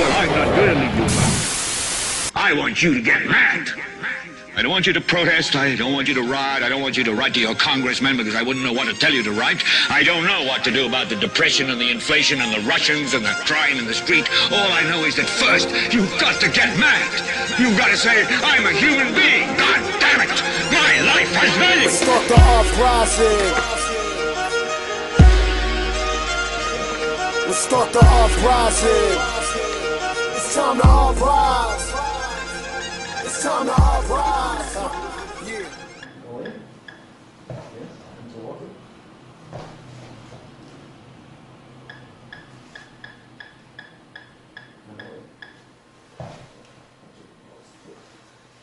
Well, I'm not going to leave you alone. I want you to get mad. I don't want you to protest. I don't want you to riot. I don't want you to write to your congressman because I wouldn't know what to tell you to write. I don't know what to do about the depression and the inflation and the Russians and the crime in the street. All I know is that first, you've got to get mad. You've got to say, I'm a human being. God damn it. My life has value. Start the uprising. Let's start the uprising. It's time to uprise. It's time to uprise. Yeah.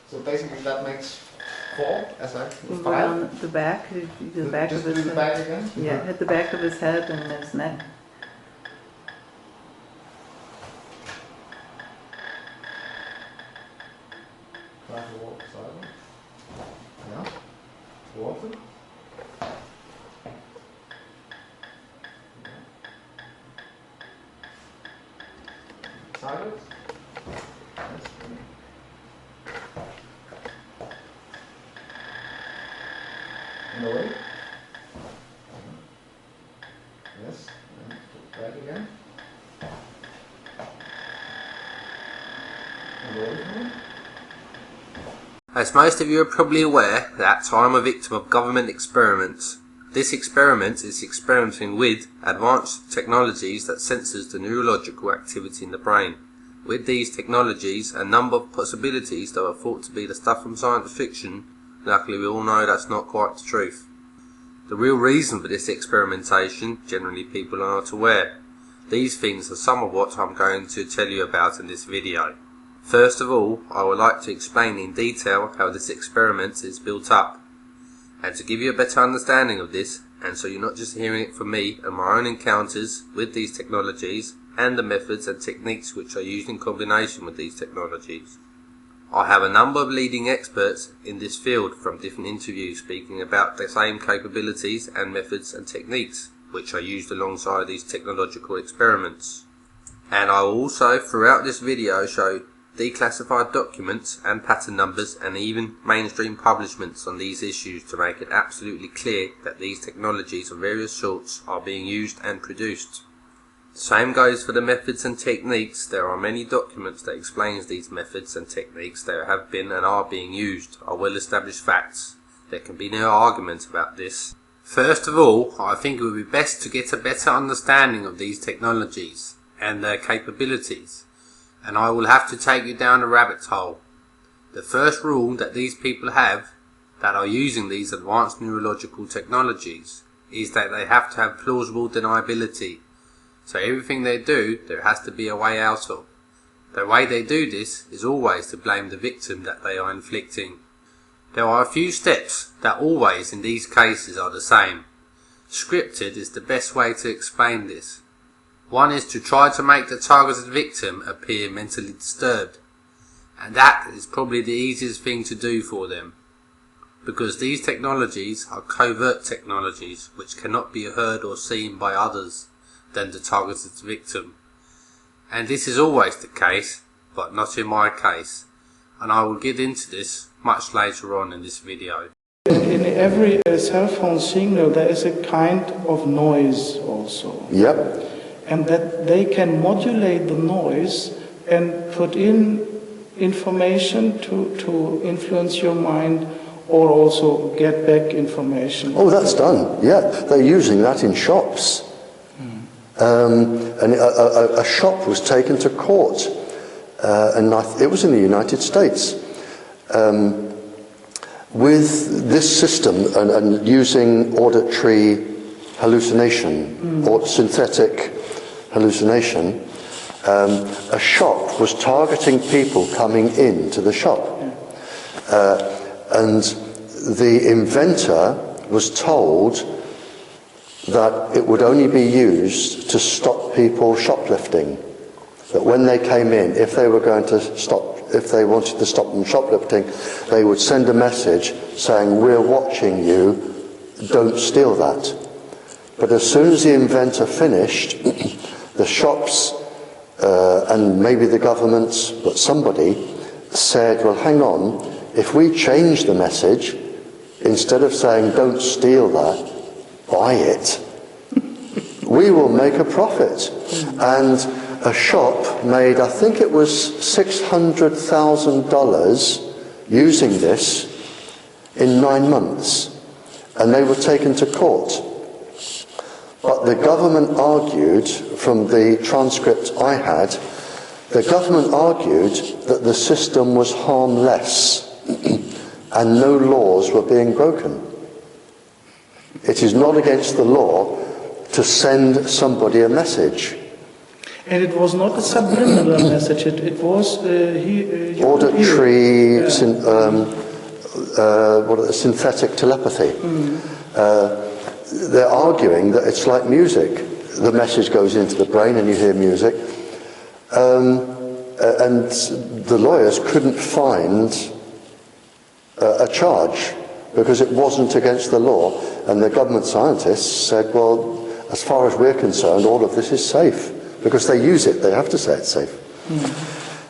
So basically that makes 4, as I Move around the back, the back of his head. Back again? Yeah, hit the back of his head and his neck. Try to walk silent. Yeah. Walk. Silent. Yes. And away. Yes. And back again. And away from him. As most of you are probably aware, that I'm a victim of government experiments. This experiment is experimenting with advanced technologies that censors the neurological activity in the brain. With these technologies, a number of possibilities that are thought to be the stuff from science fiction, luckily we all know that's not quite the truth. The real reason for this experimentation, generally people are not aware. These things are some of what I'm going to tell you about in this video. First of all, I would like to explain in detail how this experiment is built up. And to give you a better understanding of this, and so you're not just hearing it from me and my own encounters with these technologies and the methods and techniques which are used in combination with these technologies. I have a number of leading experts in this field from different interviews speaking about the same capabilities and methods and techniques which are used alongside these technological experiments. And I will also throughout this video show declassified documents and pattern numbers and even mainstream publishments on these issues to make it absolutely clear that these technologies of various sorts are being used and produced. The same goes for the methods and techniques. There are many documents that explains these methods and techniques that have been and are being used, are well established facts. There can be no argument about this. First of all, I think it would be best to get a better understanding of these technologies and their capabilities. And I will have to take you down a rabbit hole. The first rule that these people have that are using these advanced neurological technologies is that they have to have plausible deniability. So everything they do, there has to be a way out of. The way they do this is always to blame the victim that they are inflicting. There are a few steps that always in these cases are the same. Scripted is the best way to explain this. One is to try to make the targeted victim appear mentally disturbed, and that is probably the easiest thing to do for them, because these technologies are covert technologies which cannot be heard or seen by others than the targeted victim. And this is always the case, but not in my case, and I will get into this much later on in this video. In every cell phone signal there is a kind of noise also. Yep. And that they can modulate the noise and put in information to influence your mind or also get back information. Oh, that's done. Yeah, they're using that in shops. And a shop was taken to court, and it was in the United States, with this system and using auditory hallucination or synthetic hallucination. A shop was targeting people coming into the shop, and the inventor was told that it would only be used to stop people shoplifting. That when they came in, if they wanted to stop them shoplifting, they would send a message saying, "We're watching you, don't steal that." But as soon as the inventor finished, the shops and maybe the government, but somebody said, well, hang on, if we change the message, instead of saying don't steal that, buy it, we will make a profit. And a shop made, I think it was $600,000 using this in 9 months, and they were taken to court. But the government argued, from the transcript I had, the government argued that the system was harmless and no laws were being broken. It is not against the law to send somebody a message. And it was not a subliminal message, it was auditory, synthetic telepathy. They're arguing that it's like music. The message goes into the brain and you hear music. And the lawyers couldn't find a charge because it wasn't against the law. And the government scientists said, well, as far as we're concerned, all of this is safe. Because they use it, they have to say it's safe.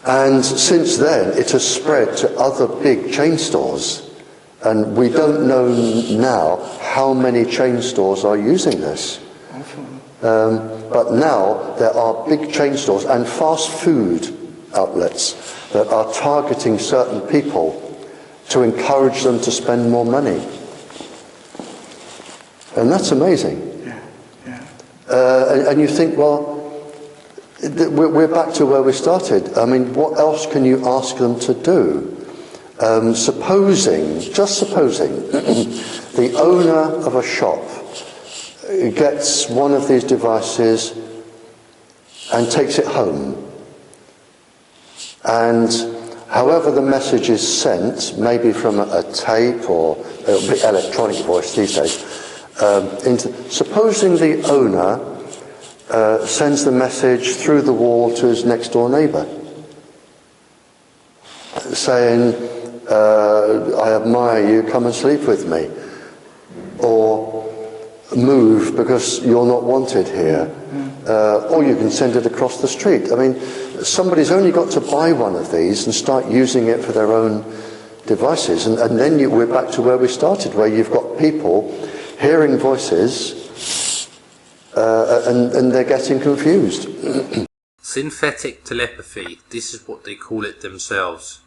And since then, it has spread to other big chain stores. And we don't know now how many chain stores are using this. But now there are big chain stores and fast food outlets that are targeting certain people to encourage them to spend more money. And that's amazing. And you think, well, we're back to where we started. I mean, what else can you ask them to do? Just supposing, the owner of a shop gets one of these devices and takes it home. And however the message is sent, maybe from a tape or a bit electronic voice these days, supposing the owner sends the message through the wall to his next door neighbour, saying, I admire you, come and sleep with me, or move because you're not wanted here, or you can send it across the street. I mean, somebody's only got to buy one of these and start using it for their own devices, and then we're back to where we started, where you've got people hearing voices and they're getting confused. Synthetic telepathy, this is what they call it themselves.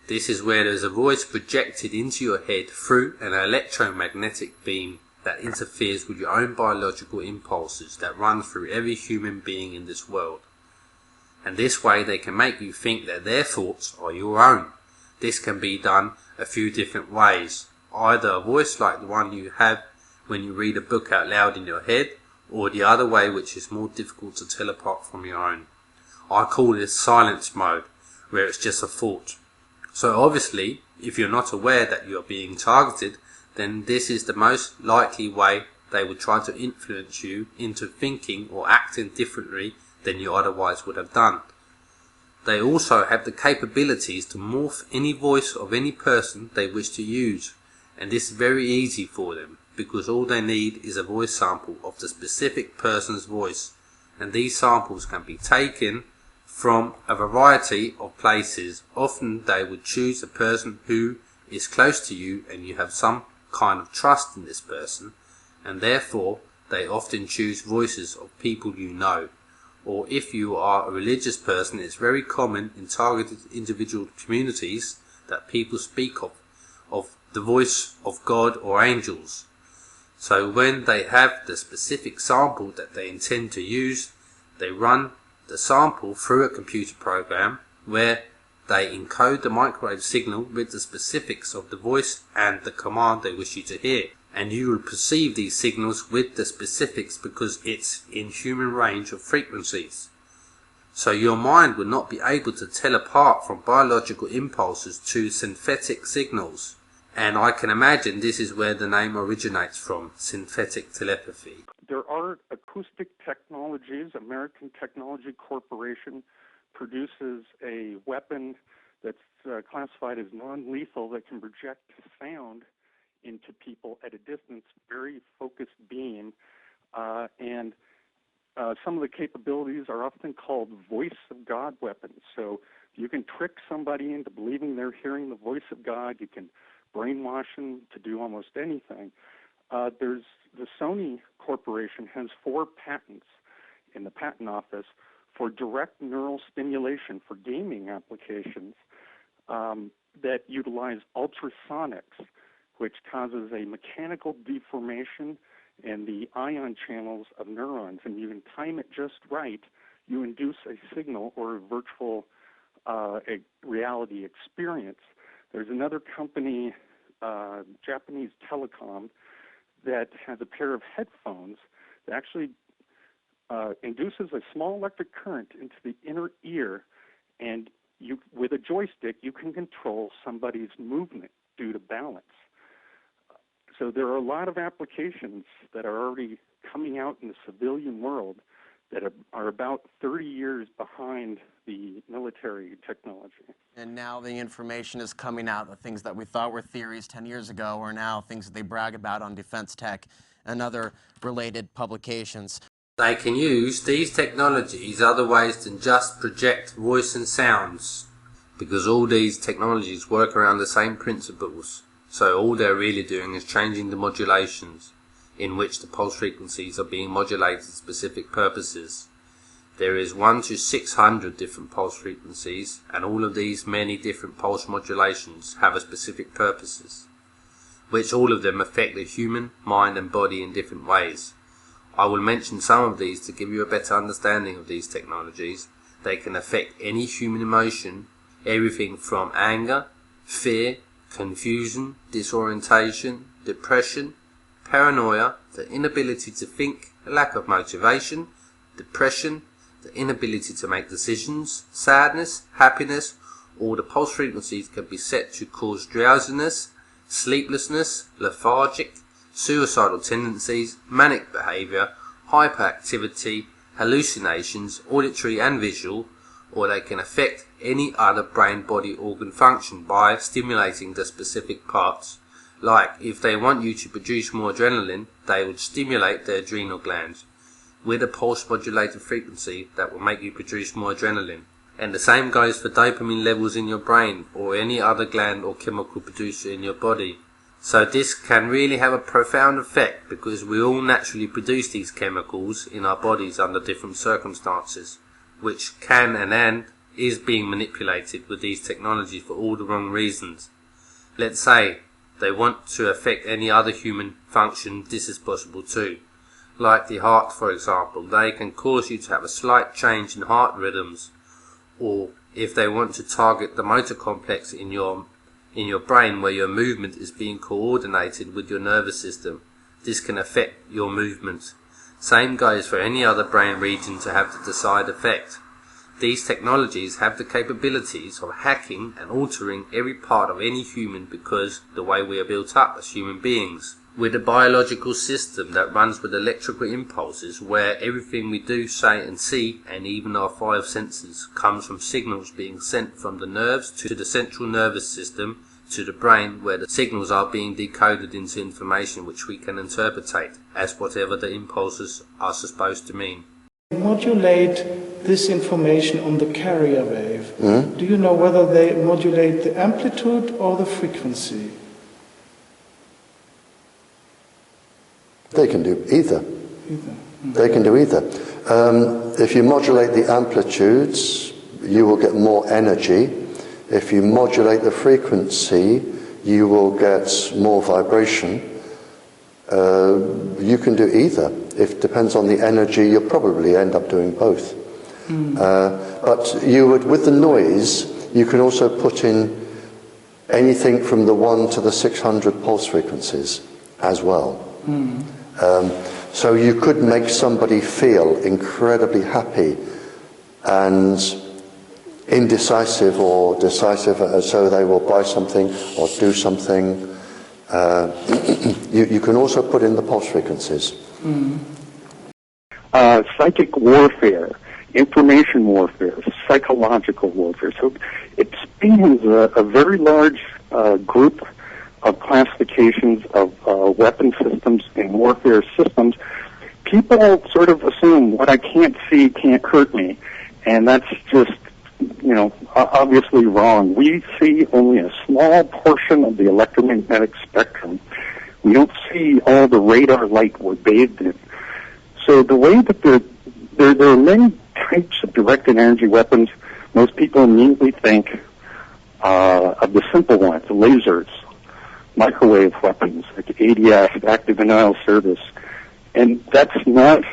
This is where there's a voice projected into your head through an electromagnetic beam that interferes with your own biological impulses that run through every human being in this world. And this way they can make you think that their thoughts are your own. This can be done a few different ways. Either a voice like the one you have when you read a book out loud in your head, or the other way, which is more difficult to tell apart from your own. I call this silence mode, where it's just a thought. So obviously, if you're not aware that you're being targeted, then this is the most likely way they would try to influence you into thinking or acting differently than you otherwise would have done. They also have the capabilities to morph any voice of any person they wish to use, and this is very easy for them, because all they need is a voice sample of the specific person's voice, and these samples can be taken from a variety of places. Often they would choose a person who is close to you and you have some kind of trust in this person, and therefore they often choose voices of people you know. Or if you are a religious person, it's very common in targeted individual communities that people speak of the voice of God or angels. So when they have the specific sample that they intend to use, they run the sample through a computer program where they encode the microwave signal with the specifics of the voice and the command they wish you to hear. And you will perceive these signals with the specifics because it's in human range of frequencies. So your mind will not be able to tell apart from biological impulses to synthetic signals. And I can imagine this is where the name originates from, synthetic telepathy. There are acoustic technologies. American Technology Corporation produces a weapon that's classified as non-lethal that can project sound into people at a distance, very focused beam, and some of the capabilities are often called voice of God weapons. So you can trick somebody into believing they're hearing the voice of God. You can brainwash them to do almost anything. There's the Sony Corporation has 4 patents in the patent office for direct neural stimulation for gaming applications that utilize ultrasonics, which causes a mechanical deformation in the ion channels of neurons. And you can time it just right. You induce a signal or a virtual a reality experience. There's another company, Japanese Telecom, that has a pair of headphones that actually induces a small electric current into the inner ear, and you, with a joystick, you can control somebody's movement due to balance. So there are a lot of applications that are already coming out in the civilian world that are about 30 years behind the military technology. And now the information is coming out. The things that we thought were theories 10 years ago are now things that they brag about on Defense Tech and other related publications. They can use these technologies other ways than just project voice and sounds, because all these technologies work around the same principles. So all they're really doing is changing the modulations in which the pulse frequencies are being modulated to specific purposes. There is 1 to 600 different pulse frequencies, and all of these many different pulse modulations have a specific purposes, which all of them affect the human mind and body in different ways. I will mention some of these to give you a better understanding of these technologies. They can affect any human emotion, everything from anger, fear, confusion, disorientation, depression, paranoia, the inability to think, a lack of motivation, depression, the inability to make decisions, sadness, happiness. All the pulse frequencies can be set to cause drowsiness, sleeplessness, lethargic, suicidal tendencies, manic behavior, hyperactivity, hallucinations, auditory and visual, or they can affect any other brain-body organ function by stimulating the specific parts. Like, if they want you to produce more adrenaline, they would stimulate the adrenal glands with a pulse-modulated frequency that will make you produce more adrenaline. And the same goes for dopamine levels in your brain or any other gland or chemical producer in your body. So this can really have a profound effect, because we all naturally produce these chemicals in our bodies under different circumstances, which can and is being manipulated with these technologies for all the wrong reasons. Let's say they want to affect any other human function, this is possible too. Like the heart, for example, they can cause you to have a slight change in heart rhythms, or if they want to target the motor complex in your brain where your movement is being coordinated with your nervous system, this can affect your movement. Same goes for any other brain region to have the desired effect. These technologies have the capabilities of hacking and altering every part of any human, because the way we are built up as human beings, with a biological system that runs with electrical impulses, where everything we do, say and see, and even our 5 senses, comes from signals being sent from the nerves to the central nervous system to the brain, where the signals are being decoded into information which we can interpretate as whatever the impulses are supposed to mean. Modulate this information on the carrier wave. Do you know whether they modulate the amplitude or the frequency? They can do either. They can do either. If you modulate the amplitudes, you will get more energy. If you modulate the frequency, you will get more vibration. You can do either. It depends on the energy. You'll probably end up doing both. But you would, with the noise, you can also put in anything from the 1 to the 600 pulse frequencies as well. So you could make somebody feel incredibly happy and indecisive or decisive, so they will buy something or do something. You can also put in the pulse frequencies. Psychic warfare, information warfare, psychological warfare. So it spans a very large group of classifications of weapon systems and warfare systems. people sort of assume what I can't see can't hurt me, and that's just, obviously wrong. We see only a small portion of the electromagnetic spectrum. We don't see all the radar light we're bathed in. So the way that there are many types of directed energy weapons, most people immediately think of the simple ones, the lasers, microwave weapons, like ADS, active denial service. And that's not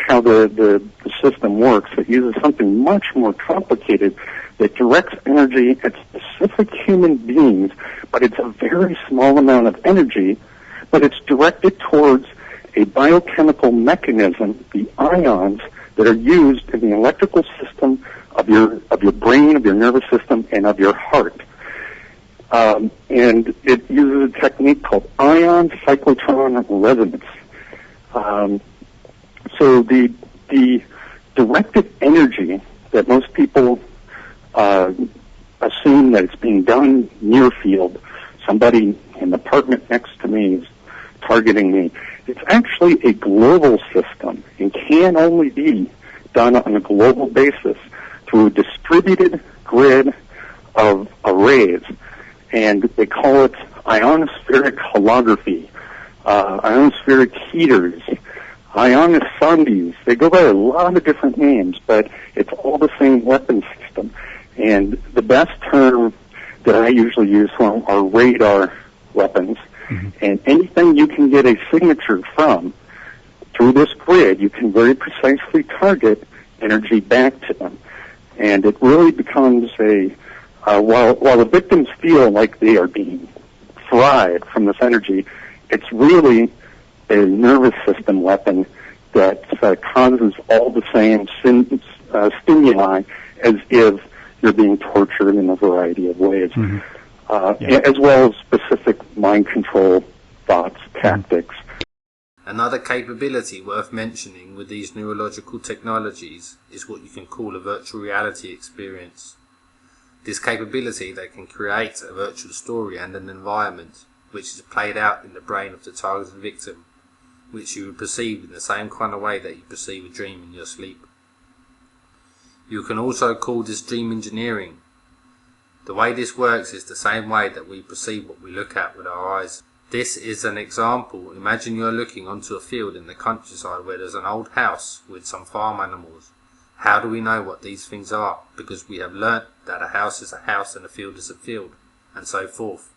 how the system works. It uses something much more complicated that directs energy at specific human beings, but it's a very small amount of energy, but it's directed towards a biochemical mechanism, the ions that are used in the electrical system of your brain, of your nervous system, and of your heart. And it uses a technique called ion cyclotron resonance. So the directed energy that most people assume that it's being done near field, somebody in the apartment next to me is targeting me. It's actually a global system and can only be done on a global basis through a distributed grid of arrays, and they call it ionospheric holography, ionospheric heaters, ionosondes. They go by a lot of different names, but it's all the same weapon system. And the best term that I usually use for them are radar weapons. Mm-hmm. And anything you can get a signature from through this grid, you can very precisely target energy back to them. And it really becomes while the victims feel like they are being fried from this energy, it's really a nervous system weapon that causes all the same stimuli as if you're being tortured in a variety of ways, mm-hmm. As well as specific mind control thoughts, tactics. Another capability worth mentioning with these neurological technologies is what you can call a virtual reality experience. This capability, they can create a virtual story and an environment which is played out in the brain of the targeted victim, which you would perceive in the same kind of way that you perceive a dream in your sleep. You can also call this dream engineering. The way this works is the same way that we perceive what we look at with our eyes. This is an example. Imagine you're looking onto a field in the countryside where there's an old house with some farm animals. How do we know what these things are? Because we have learnt that a house is a house and a field is a field, and so forth.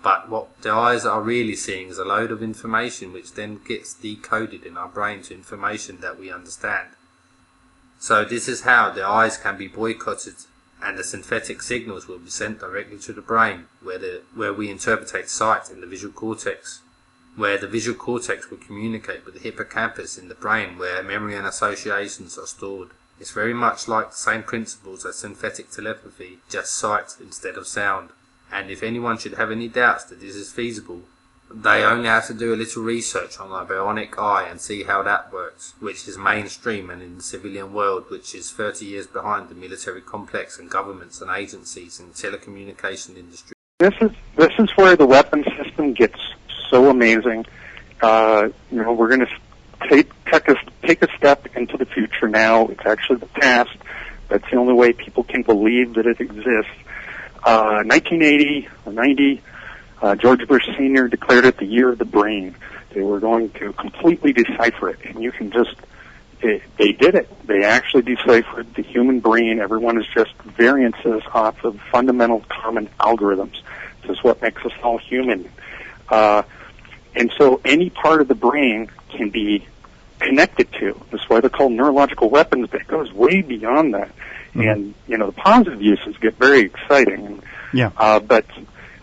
But what the eyes are really seeing is a load of information which then gets decoded in our brain to information that we understand. So this is how the eyes can be boycotted, and the synthetic signals will be sent directly to the brain, where we interpret sight in the visual cortex, where the visual cortex will communicate with the hippocampus in the brain, where memory and associations are stored. It's very much like the same principles as synthetic telepathy, just sight instead of sound. And if anyone should have any doubts that this is feasible, they only have to do a little research on a bionic eye and see how that works, which is mainstream and in the civilian world, which is 30 years behind the military complex and governments and agencies in the telecommunication industry. This is where the weapon system gets so amazing. We're going to take a step into the future now. It's actually the past. That's the only way people can believe that it exists. 1980 or 90, George Bush Sr. declared it the year of the brain. They were going to completely decipher it, and you can they did it. They actually deciphered the human brain. Everyone is just variances off of fundamental common algorithms. This is what makes us all human. And so any part of the brain can be connected to. That's why they're called neurological weapons, but it goes way beyond that. Mm-hmm. And, the positive uses get very exciting. Yeah. But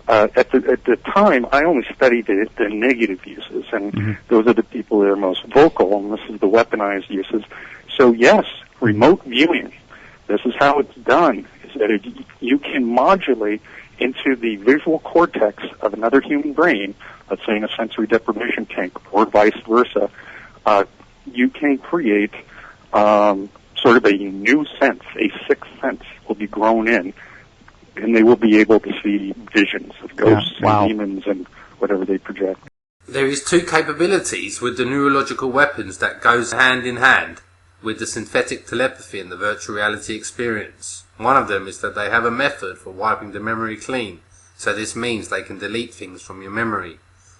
at the time, I only studied the negative uses, and mm-hmm. those are the people that are most vocal, and this is the weaponized uses. So, yes, remote viewing. This is how it's done, is that you can modulate into the visual cortex of another human brain, let's say in a sensory deprivation tank, or vice versa. You can create sort of a new sense, a sixth sense will be grown in, and they will be able to see visions of ghosts and demons and whatever they project. There is two capabilities with the neurological weapons that goes hand in hand with the synthetic telepathy and the virtual reality experience. One of them is that they have a method for wiping the memory clean, so this means they can delete things from your memory.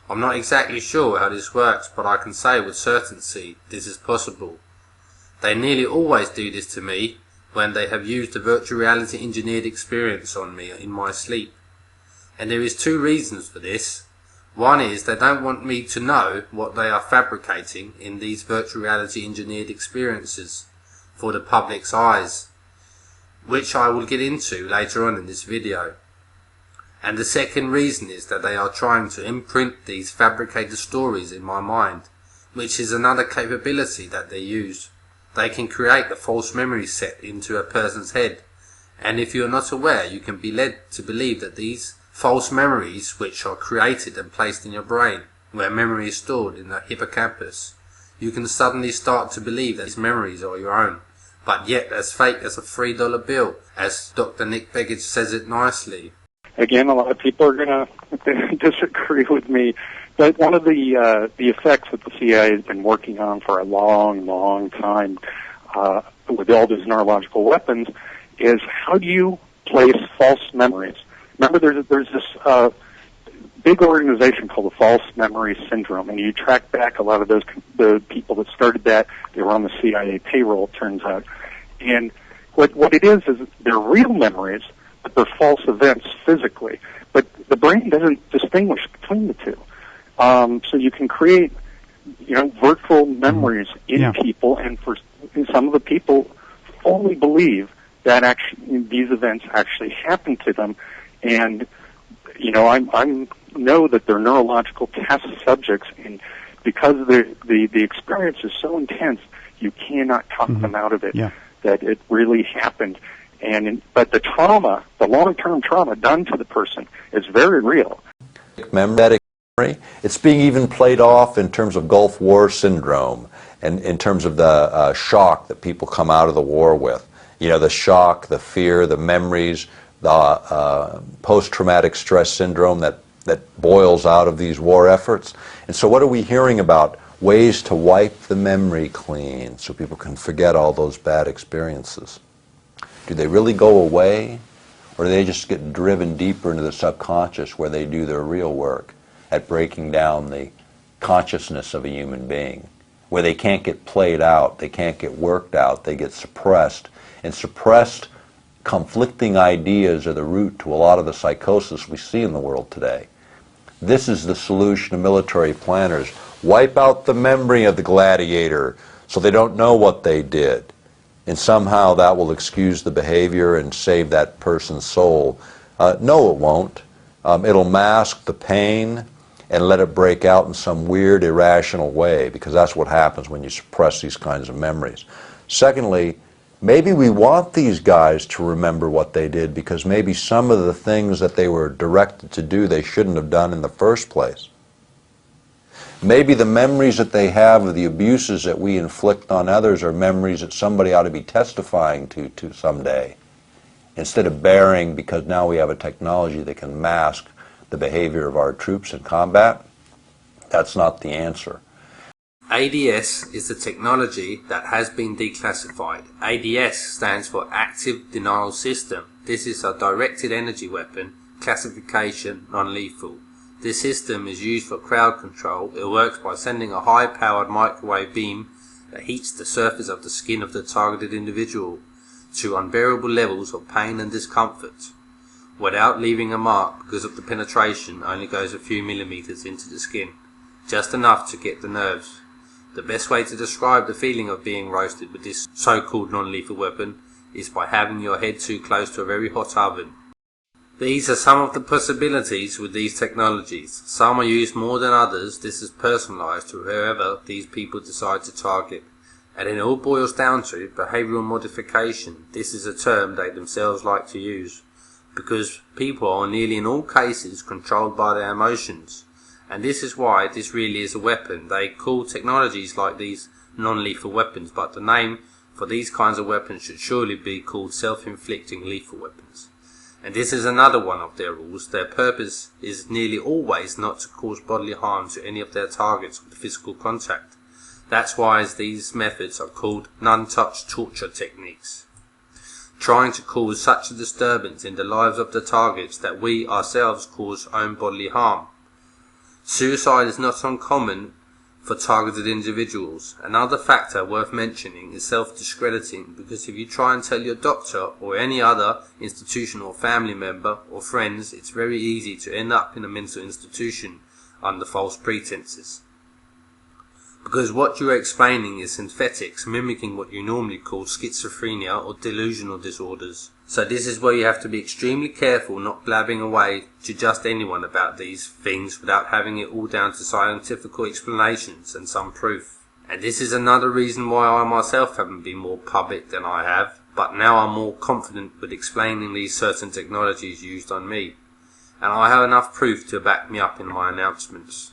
I'm not exactly sure how this works, but I can say with certainty this is possible. They nearly always do this to me when they have used the virtual reality engineered experience on me in my sleep. And there is two reasons for this. One is they don't want me to know what they are fabricating in these virtual reality engineered experiences for the public's eyes, which I will get into later on in this video. And the second reason is that they are trying to imprint these fabricated stories in my mind, which is another capability that they use. They can create a false memory set into a person's head, and if you are not aware, you can be led to believe that these false memories, which are created and placed in your brain, where memory is stored in the hippocampus, you can suddenly start to believe that these memories are your own, but yet as fake as a $3 bill, as Dr. Nick Begich says it nicely. Again, a lot of people are going to disagree with me, but one of the effects that the CIA has been working on for a long, long time with all these neurological weapons is how do you place false memories? Remember, there's this big organization called the False Memory Syndrome, and you track back a lot of the people that started that. They were on the CIA payroll, it turns out. And what it is they're real memories, but they're false events physically. But the brain doesn't distinguish between the two. So you can create, virtual memories in people, and some of the people fully believe that actually these events actually happen to them. And, I know that they're neurological test subjects, and because the experience is so intense, you cannot talk them out of it, that it really happened. But the trauma, the long-term trauma done to the person is very real. Memory, it's being even played off in terms of Gulf War syndrome and in terms of the shock that people come out of the war with. The shock, the fear, the memories, the post-traumatic stress syndrome that boils out of these war efforts. And so what are we hearing about? Ways to wipe the memory clean so people can forget all those bad experiences. Do they really go away, or do they just get driven deeper into the subconscious where they do their real work at breaking down the consciousness of a human being, where they can't get played out, they can't get worked out, they get suppressed, and suppressed conflicting ideas are the root to a lot of the psychosis we see in the world today. This is the solution of military planners. Wipe out the memory of the gladiator so they don't know what they did. And somehow that will excuse the behavior and save that person's soul. No, it won't. It'll mask the pain and let it break out in some weird, irrational way, because that's what happens when you suppress these kinds of memories. Secondly, maybe we want these guys to remember what they did because maybe some of the things that they were directed to do they shouldn't have done in the first place. Maybe the memories that they have of the abuses that we inflict on others are memories that somebody ought to be testifying to someday, instead of bearing because now we have a technology that can mask the behavior of our troops in combat. That's not the answer. ADS is the technology that has been declassified. ADS stands for Active Denial System. This is a directed energy weapon, classification, non-lethal. This system is used for crowd control. It works by sending a high-powered microwave beam that heats the surface of the skin of the targeted individual to unbearable levels of pain and discomfort, without leaving a mark because of the penetration only goes a few millimeters into the skin, just enough to get the nerves. The best way to describe the feeling of being roasted with this so-called non-lethal weapon is by having your head too close to a very hot oven. These are some of the possibilities with these technologies. Some are used more than others. This is personalized to whoever these people decide to target. And it all boils down to behavioral modification. This is a term they themselves like to use, because people are nearly in all cases controlled by their emotions. And this is why this really is a weapon. They call technologies like these non-lethal weapons, but the name for these kinds of weapons should surely be called self-inflicting lethal weapons. And this is another one of their rules. Their purpose is nearly always not to cause bodily harm to any of their targets with physical contact. That's why these methods are called non-touch torture techniques, trying to cause such a disturbance in the lives of the targets that we ourselves cause own bodily harm. Suicide is not uncommon for targeted individuals. Another factor worth mentioning is self-discrediting, because if you try and tell your doctor or any other institution or family member or friends, it's very easy to end up in a mental institution under false pretenses. Because what you are explaining is synthetics, mimicking what you normally call schizophrenia or delusional disorders. So this is where you have to be extremely careful not blabbing away to just anyone about these things without having it all down to scientific explanations and some proof. And this is another reason why I myself haven't been more public than I have, but now I'm more confident with explaining these certain technologies used on me. And I have enough proof to back me up in my announcements.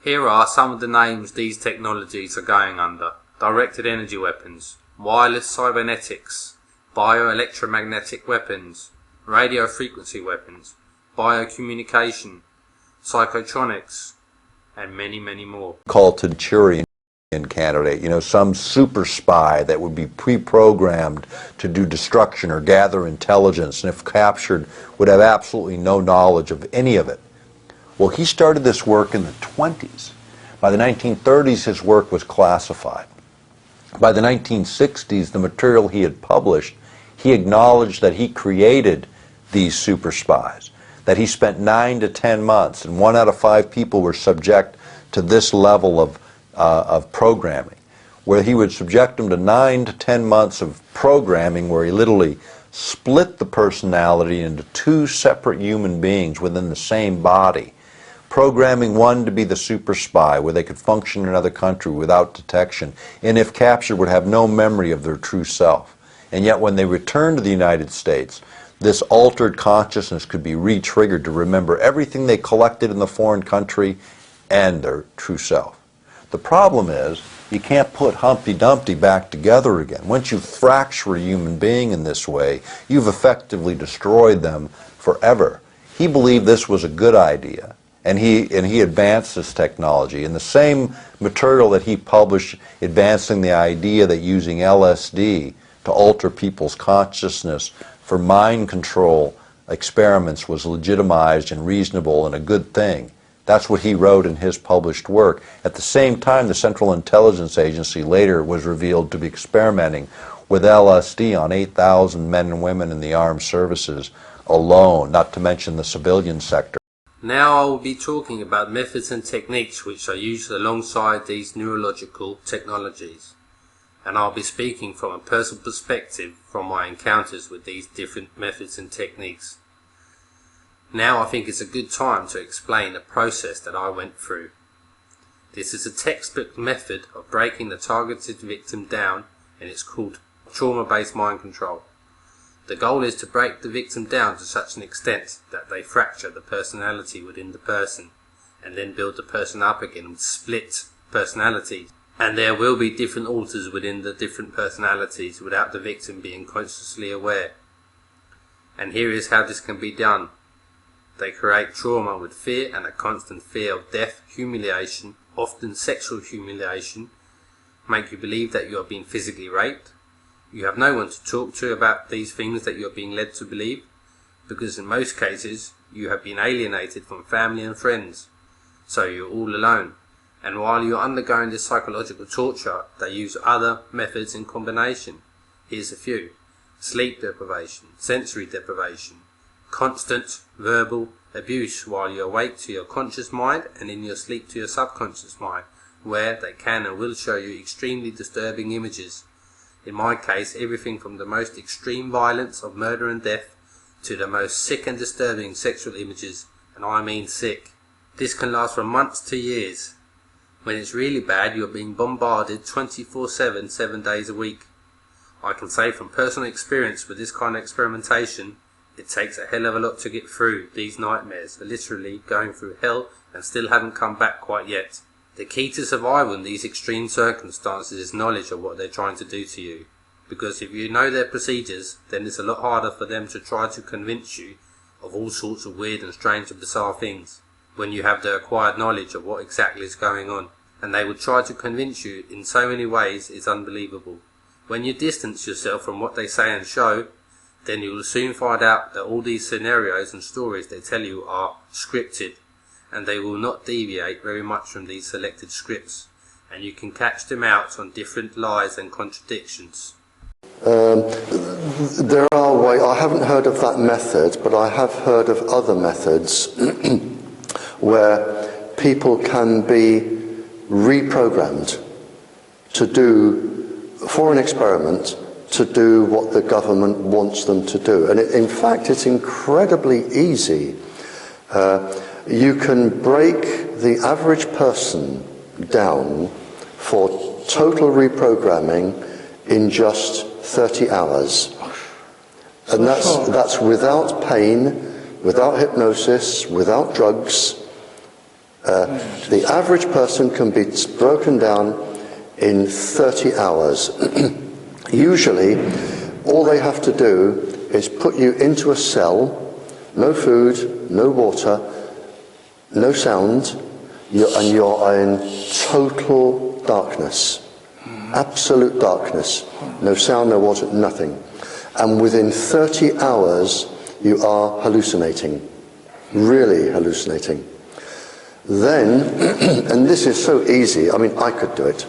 Here are some of the names these technologies are going under: directed energy weapons, wireless cybernetics, bioelectromagnetic weapons, radio frequency weapons, biocommunication, psychotronics, and many, many more. Called Centurion candidate, some super spy that would be pre-programmed to do destruction or gather intelligence, and if captured would have absolutely no knowledge of any of it. Well, he started this work in the 20s. By the 1930s, his work was classified. By the 1960s, the material he had published, he acknowledged that he created these super spies, that he spent 9 to 10 months, and 1 out of 5 people were subject to this level of programming, where he would subject them to 9 to 10 months of programming where he literally split the personality into 2 separate human beings within the same body, programming one to be the super spy, where they could function in another country without detection, and if captured would have no memory of their true self. And yet when they returned to the United States, this altered consciousness could be re-triggered to remember everything they collected in the foreign country and their true self. The problem is, you can't put Humpty Dumpty back together again. Once you fracture a human being in this way, you've effectively destroyed them forever. He believed this was a good idea, and he advanced this technology. In the same material that he published advancing the idea that using LSD to alter people's consciousness for mind control experiments was legitimized and reasonable and a good thing. That's what he wrote in his published work. At the same time, the Central Intelligence Agency later was revealed to be experimenting with LSD on 8,000 men and women in the armed services alone, not to mention the civilian sector. Now I will be talking about methods and techniques which are used alongside these neurological technologies. And I'll be speaking from a personal perspective from my encounters with these different methods and techniques. Now I think it's a good time to explain the process that I went through. This is a textbook method of breaking the targeted victim down, and it's called trauma-based mind control. The goal is to break the victim down to such an extent that they fracture the personality within the person, and then build the person up again with split personalities. And there will be different alters within the different personalities without the victim being consciously aware. And here is how this can be done. They create trauma with fear and a constant fear of death, humiliation, often sexual humiliation, make you believe that you are being physically raped. You have no one to talk to about these things that you are being led to believe, because in most cases you have been alienated from family and friends, so you're all alone. And while you're undergoing this psychological torture, they use other methods in combination. Here's a few: sleep deprivation, sensory deprivation, constant verbal abuse while you're awake to your conscious mind and in your sleep to your subconscious mind, where they can and will show you extremely disturbing images. In my case, everything from the most extreme violence of murder and death to the most sick and disturbing sexual images, and I mean sick. This can last from months to years. When it's really bad, you're being bombarded 24/7, 7 days a week. I can say from personal experience with this kind of experimentation, it takes a hell of a lot to get through these nightmares, literally going through hell and still haven't come back quite yet. The key to survival in these extreme circumstances is knowledge of what they're trying to do to you. because if you know their procedures, then it's a lot harder for them to try to convince you of all sorts of weird and strange and bizarre things when you have the acquired knowledge of what exactly is going on. And they would try to convince you in so many ways it's unbelievable. When you distance yourself from what they say and show, then you will soon find out that all these scenarios and stories they tell you are scripted, and they will not deviate very much from these selected scripts, and you can catch them out on different lies and contradictions. There are ways. I haven't heard of that method, but I have heard of other methods where people can be reprogrammed to do, for an experiment, to do what the government wants them to do. And in fact, it's incredibly easy. You can break the average person down for total reprogramming in just 30 hours. And that's without pain, without hypnosis, without drugs. The average person can be broken down in 30 hours. Usually, all they have to do is put you into a cell, no food, no water, no sound, and you're in total darkness, absolute darkness, no sound, no water, nothing. And within 30 hours, you are hallucinating, really hallucinating. Then, and this is so easy, I mean, I could do it.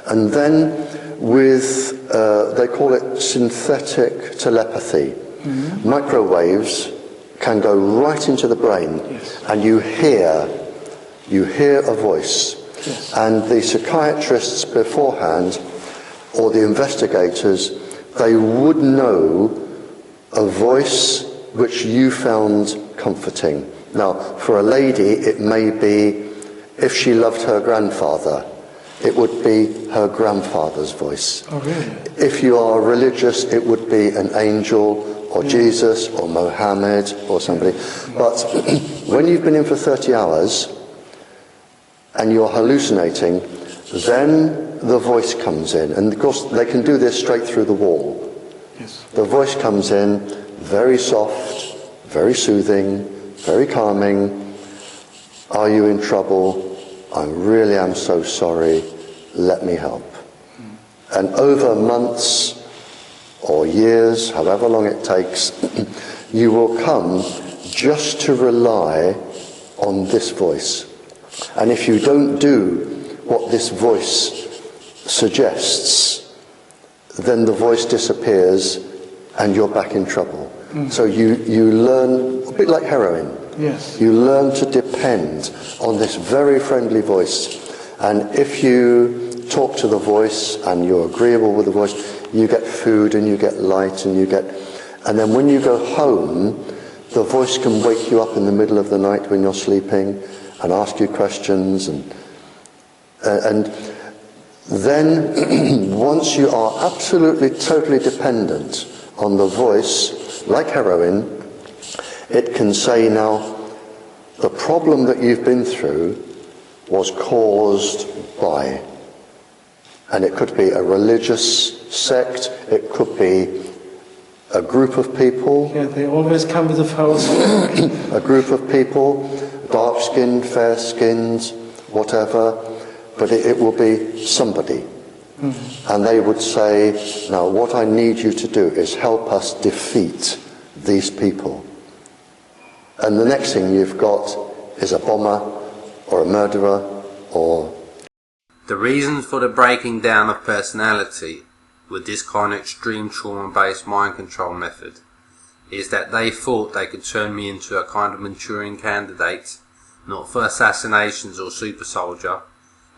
And then with, they call it synthetic telepathy. Microwaves can go right into the brain, and you hear a voice. And the psychiatrists beforehand, or the investigators, they would know a voice which you found comforting. Now, for a lady, it may be, if she loved her grandfather, it would be her grandfather's voice. Oh, really? If you are religious, it would be an angel, or Jesus, or Mohammed, or somebody. But when you've been in for 30 hours, and you're hallucinating, then the voice comes in. And of course, they can do this straight through the wall. Yes. The voice comes in, very soft, very soothing, very calming. Are you in trouble? I really am so sorry. Let me help. And over months or years, however long it takes, you will come just to rely on this voice. And if you don't do what this voice suggests, then the voice disappears and you're back in trouble. So you learn, a bit like heroin, you learn to depend on this very friendly voice. And if you talk to the voice and you're agreeable with the voice, you get food and you get light and and then when you go home, the voice can wake you up in the middle of the night when you're sleeping and ask you questions, and then once you are absolutely totally dependent on the voice, like heroin, it can say, now, the problem that you've been through was caused by, and it could be a religious sect, it could be a group of people. Yeah, they always come with a false a group of people, dark-skinned, fair-skinned, whatever, but it will be somebody. And they would say, now what I need you to do is help us defeat these people. And the next thing you've got is a bomber or a murderer or... The reason for the breaking down of personality with this kind of extreme trauma-based mind control method is that they thought they could turn me into a kind of Manchurian candidate, not for assassinations or super soldier,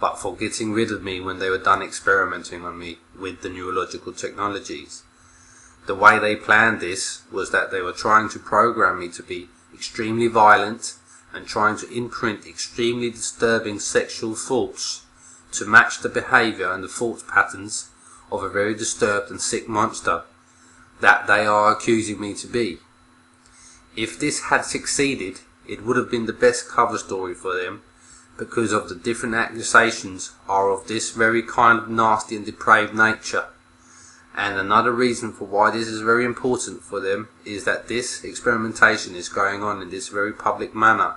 but for getting rid of me when they were done experimenting on me with the neurological technologies. The way they planned this was that they were trying to program me to be extremely violent and trying to imprint extremely disturbing sexual thoughts to match the behaviour and the thought patterns of a very disturbed and sick monster that they are accusing me to be. If this had succeeded, it would have been the best cover story for them, because of the different accusations are of this very kind of nasty and depraved nature, And another reason for why this is very important for them is that this experimentation is going on in this very public manner.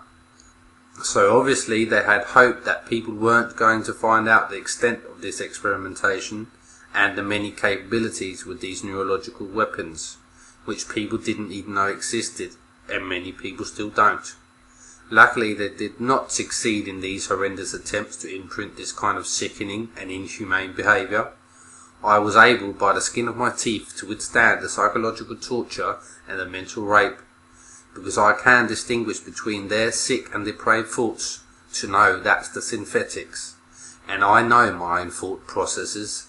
So obviously they had hoped that people weren't going to find out the extent of this experimentation and the many capabilities with these neurological weapons, which people didn't even know existed, and many people still don't. Luckily they did not succeed in these horrendous attempts to imprint this kind of sickening and inhumane behaviour. I was able, by the skin of my teeth, to withstand the psychological torture and the mental rape, because I can distinguish between their sick and depraved thoughts to know that's the synthetics, and I know my own thought processes.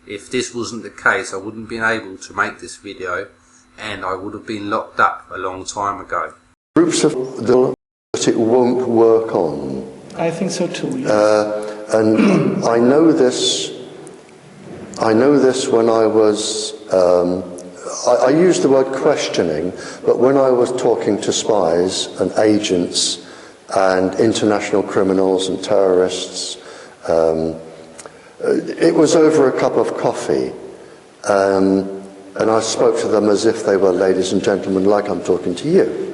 If this wasn't the case, I wouldn't have been able to make this video, and I would have been locked up a long time ago. Groups of that it won't work on. I think so too, yes. And I know this when I was, I use the word questioning, but when I was talking to spies and agents and international criminals and terrorists, it was over a cup of coffee, and I spoke to them as if they were ladies and gentlemen, like I'm talking to you.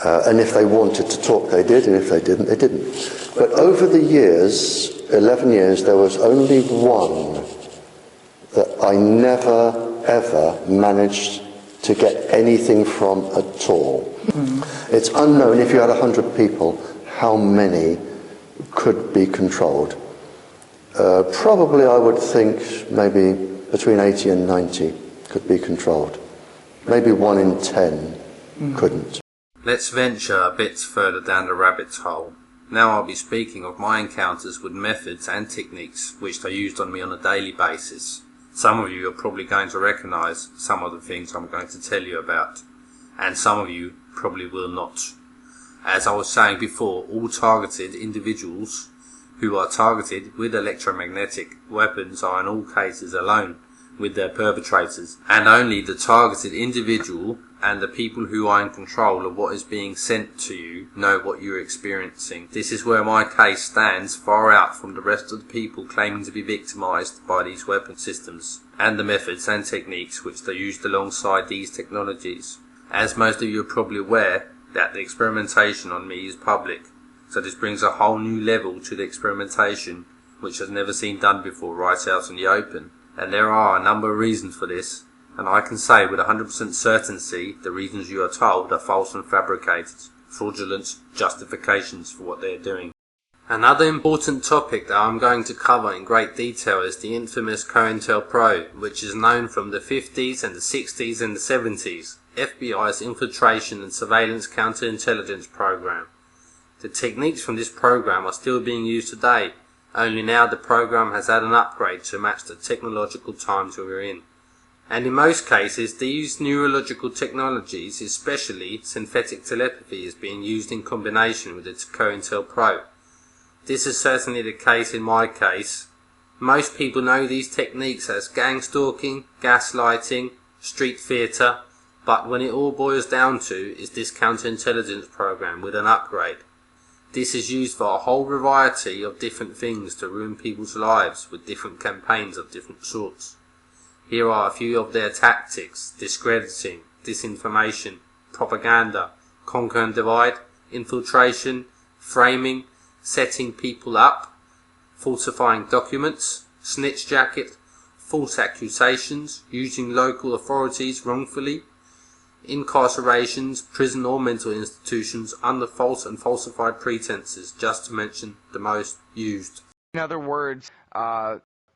And if they wanted to talk, they did, and if they didn't, they didn't. But over the years, 11 years, there was only one that I never, ever managed to get anything from at all. Mm. It's unknown, if you had 100 people, how many could be controlled. Probably I would think maybe between 80 and 90 could be controlled. Maybe 1 in 10 couldn't. Let's venture a bit further down the rabbit hole. Now I'll be speaking of my encounters with methods and techniques which are used on me on a daily basis. Some of you are probably going to recognise some of the things I'm going to tell you about, and some of you probably will not. As I was saying before, all targeted individuals who are targeted with electromagnetic weapons are in all cases alone with their perpetrators, and only the targeted individual and the people who are in control of what is being sent to you know what you're experiencing. This is where my case stands far out from the rest of the people claiming to be victimised by these weapon systems and the methods and techniques which are used alongside these technologies. As most of you are probably aware that the experimentation on me is public, so this brings a whole new level to the experimentation which has never been done before right out in the open. And there are a number of reasons for this, and I can say with 100% certainty the reasons you are told are false and fabricated, fraudulent justifications for what they are doing. Another important topic that I'm going to cover in great detail is the infamous Cointelpro, which is known from the 50s and the 60s and the 70s, FBI's infiltration and surveillance counterintelligence program. The techniques from this program are still being used today, only now the program has had an upgrade to match the technological times we're in. And in most cases, these neurological technologies, especially synthetic telepathy, is being used in combination with the Cointelpro. This is certainly the case in my case. Most people know these techniques as gang stalking, gaslighting, street theatre, but when it all boils down to is this counterintelligence program with an upgrade. This is used for a whole variety of different things to ruin people's lives with different campaigns of different sorts. Here are a few of their tactics: discrediting, disinformation, propaganda, conquer and divide, infiltration, framing, setting people up, falsifying documents, snitch-jacket, false accusations, using local authorities wrongfully, incarcerations, prison or mental institutions under false and falsified pretenses, just to mention the most used. In other words,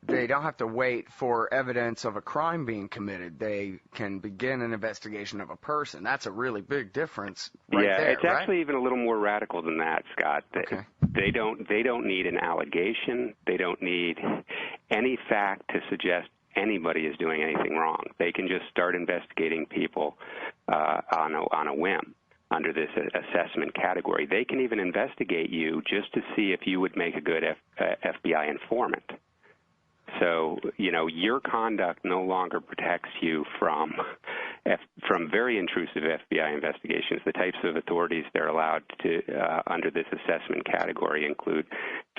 they don't have to wait for evidence of a crime being committed. They can begin an investigation of a person. That's a really big difference right there, it's actually even a little more radical than that, Scott. Okay. They don't need an allegation. They don't need any fact to suggest anybody is doing anything wrong. They can just start investigating people on a whim under this assessment category. They can even investigate you just to see if you would make a good FBI informant. So, your conduct no longer protects you from very intrusive FBI investigations. The types of authorities they're allowed to, under this assessment category, include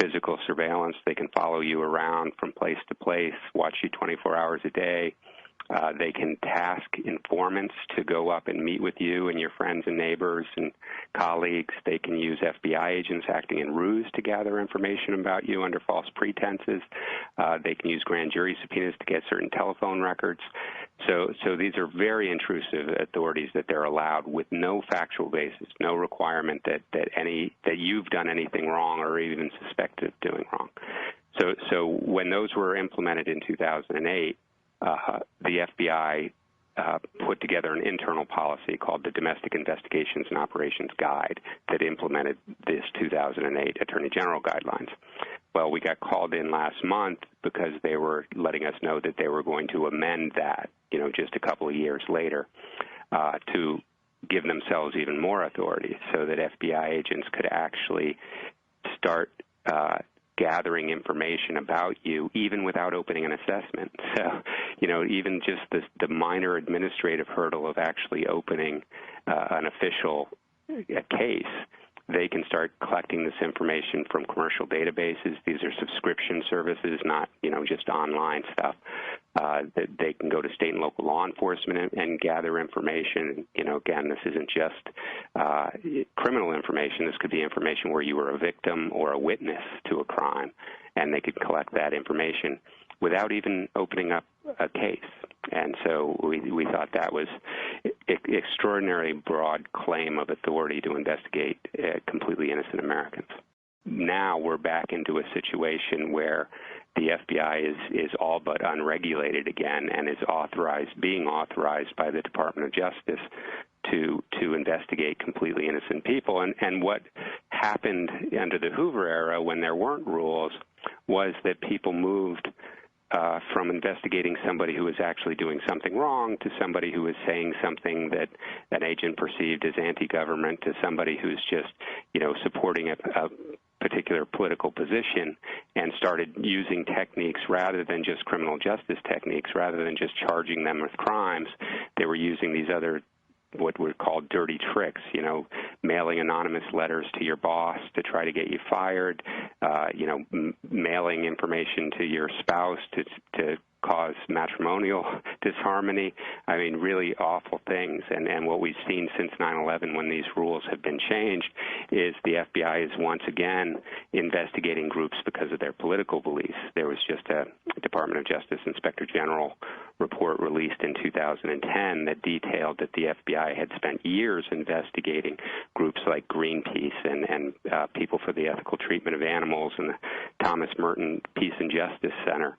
physical surveillance. They can follow you around from place to place, watch you 24 hours a day. They can task informants to go up and meet with you and your friends and neighbors and colleagues. They can use FBI agents acting in ruse to gather information about you under false pretenses. They can use grand jury subpoenas to get certain telephone records. So these are very intrusive authorities that they're allowed with no factual basis, no requirement that you've done anything wrong or even suspected of doing wrong. So when those were implemented in 2008, the FBI put together an internal policy called the Domestic Investigations and Operations Guide that implemented this 2008 Attorney General guidelines. Well, we got called in last month because they were letting us know that they were going to amend that, just a couple of years later, to give themselves even more authority so that FBI agents could actually start gathering information about you even without opening an assessment. So, even just the minor administrative hurdle of actually opening an official case, they can start collecting this information from commercial databases. These are subscription services, not, just online stuff. They can go to state and local law enforcement and gather information. Again, this isn't just criminal information. This could be information where you were a victim or a witness to a crime, and they could collect that information without even opening up a case. And so we thought that was extraordinarily broad claim of authority to investigate completely innocent Americans. Now we're back into a situation where the FBI is all but unregulated again and is being authorized by the Department of Justice to investigate completely innocent people. And what happened under the Hoover era when there weren't rules was that people moved from investigating somebody who was actually doing something wrong to somebody who was saying something that an agent perceived as anti-government to somebody who's just, supporting a particular political position, and started using techniques rather than just criminal justice techniques, rather than just charging them with crimes. They were using these other what were called dirty tricks, mailing anonymous letters to your boss to try to get you fired, mailing information to your spouse to cause matrimonial disharmony. I mean, really awful things. And what we've seen since 9/11 when these rules have been changed is the FBI is once again investigating groups because of their political beliefs. There was just a Department of Justice Inspector General report released in 2010 that detailed that the FBI had spent years investigating groups like Greenpeace and People for the Ethical Treatment of Animals and the Thomas Merton Peace and Justice Center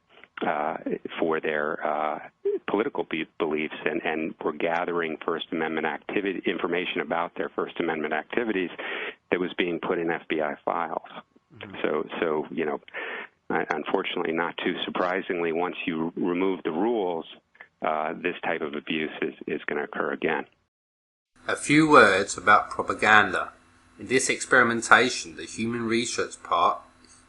for their political beliefs, and were gathering First Amendment information about their First Amendment activities that was being put in FBI files. Mm-hmm. So unfortunately, not too surprisingly, once you remove the rules, this type of abuse is going to occur again. A few words about propaganda. In this experimentation, the human research part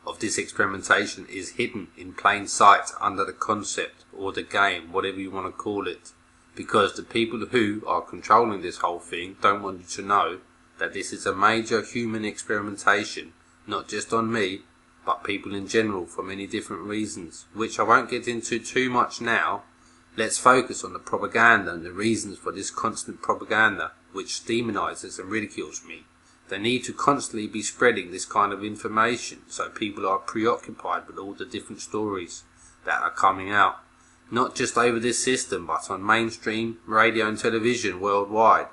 of this experimentation is hidden in plain sight under the concept or the game, whatever you want to call it, because the people who are controlling this whole thing don't want you to know that this is a major human experimentation, not just on me, but people in general for many different reasons, which I won't get into too much now. Let's focus on the propaganda and the reasons for this constant propaganda, which demonizes and ridicules me. They need to constantly be spreading this kind of information so people are preoccupied with all the different stories that are coming out, not just over this system but on mainstream radio and television worldwide,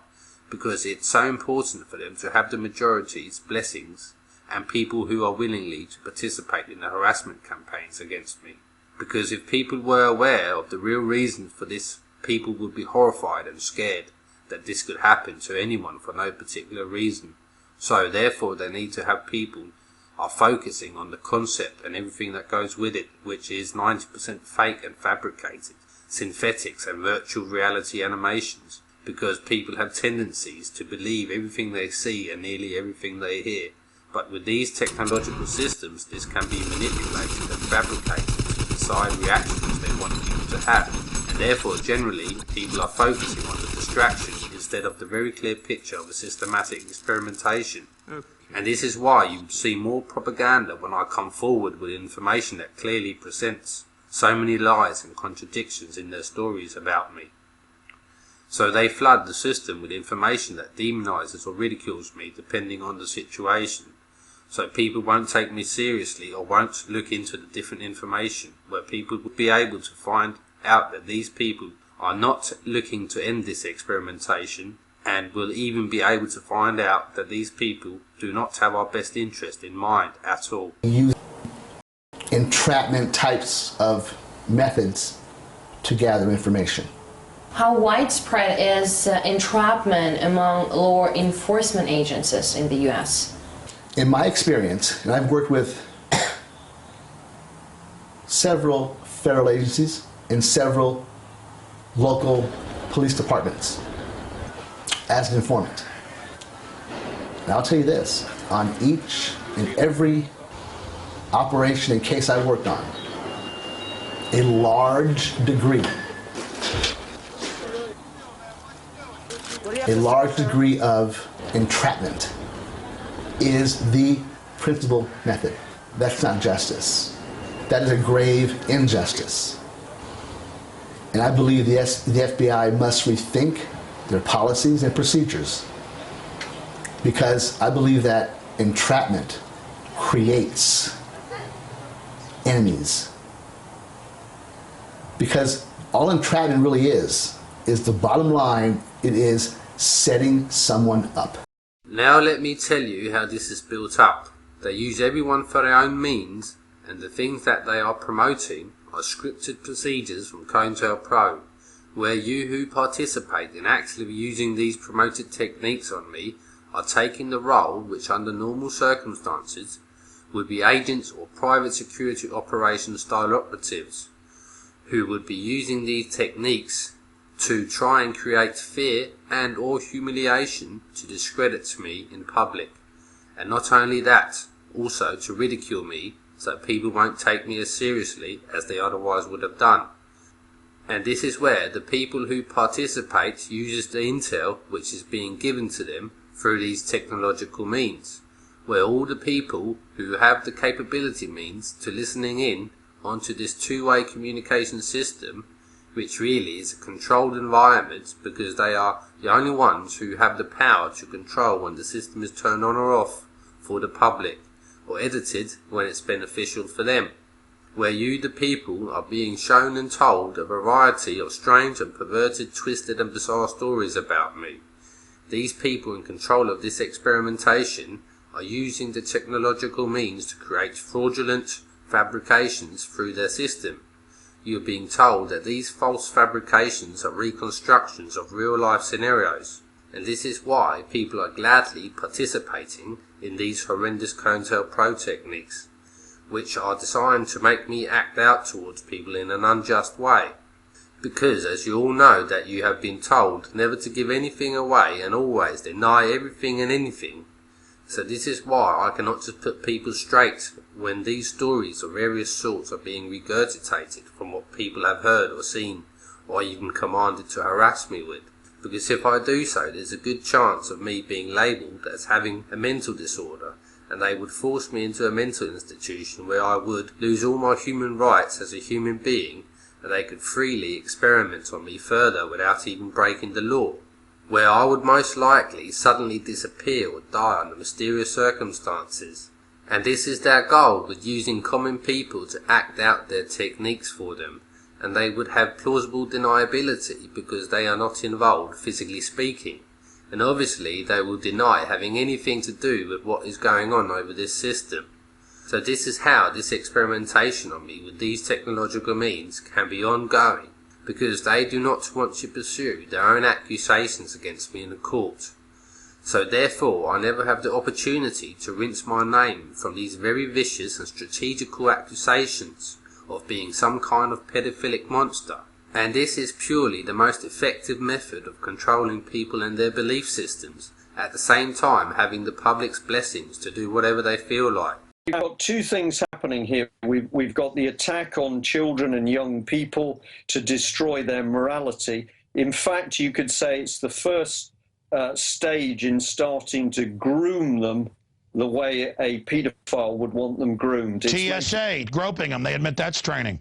because it's so important for them to have the majority's blessings and people who are willingly to participate in the harassment campaigns against me. Because if people were aware of the real reasons for this, people would be horrified and scared that this could happen to anyone for no particular reason. So therefore they need to have people are focusing on the concept and everything that goes with it, which is 90% fake and fabricated, synthetics and virtual reality animations, because people have tendencies to believe everything they see and nearly everything they hear. But with these technological systems, this can be manipulated and fabricated to the desired reactions they want people to have, and therefore generally people are focusing on the distraction instead of the very clear picture of a systematic experimentation. Okay. And this is why you see more propaganda when I come forward with information that clearly presents so many lies and contradictions in their stories about me. So they flood the system with information that demonizes or ridicules me depending on the situation. So people won't take me seriously or won't look into the different information, where people will be able to find out that these people are not looking to end this experimentation, and will even be able to find out that these people do not have our best interest in mind at all. Use entrapment types of methods to gather information. How widespread is entrapment among law enforcement agencies in the U.S.? In my experience, and I've worked with several federal agencies and several local police departments as an informant. And I'll tell you this, on each and every operation and case I worked on, a large degree of entrapment is the principal method. That's not justice. That is a grave injustice. And I believe the FBI must rethink their policies and procedures, because I believe that entrapment creates enemies. Because all entrapment really is the bottom line, it is setting someone up. Now let me tell you how this is built up. They use everyone for their own means, and the things that they are promoting are scripted procedures from Cointelpro, where you who participate in actually using these promoted techniques on me are taking the role which under normal circumstances would be agents or private security operation style operatives, who would be using these techniques to try and create fear and or humiliation to discredit me in public. And not only that, also to ridicule me so people won't take me as seriously as they otherwise would have done. And this is where the people who participate uses the intel which is being given to them through these technological means, where all the people who have the capability means to listening in onto this two-way communication system, which really is a controlled environment because they are the only ones who have the power to control when the system is turned on or off for the public, or edited when it's beneficial for them, where you the people are being shown and told a variety of strange and perverted, twisted and bizarre stories about me. These people in control of this experimentation are using the technological means to create fraudulent fabrications through their system. You are being told that these false fabrications are reconstructions of real-life scenarios, and this is why people are gladly participating in these horrendous Cointelpro techniques, which are designed to make me act out towards people in an unjust way. Because, as you all know, that you have been told never to give anything away and always deny everything and anything. So this is why I cannot just put people straight when these stories of various sorts are being regurgitated from what people have heard or seen, or even commanded to harass me with. Because if I do so, there's a good chance of me being labelled as having a mental disorder, and they would force me into a mental institution where I would lose all my human rights as a human being, and they could freely experiment on me further without even breaking the law, where I would most likely suddenly disappear or die under mysterious circumstances. And this is their goal with using common people to act out their techniques for them, and they would have plausible deniability because they are not involved physically speaking, and obviously they will deny having anything to do with what is going on over this system. So this is how this experimentation on me with these technological means can be ongoing, because they do not want to pursue their own accusations against me in the court. So therefore I never have the opportunity to rinse my name from these very vicious and strategical accusations of being some kind of pedophilic monster. And this is purely the most effective method of controlling people and their belief systems, at the same time having the public's blessings to do whatever they feel like. We've got two things happening here. We've got the attack on children and young people to destroy their morality. In fact, you could say it's the first stage in starting to groom them the way a paedophile would want them groomed. TSA, groping them, they admit that's training.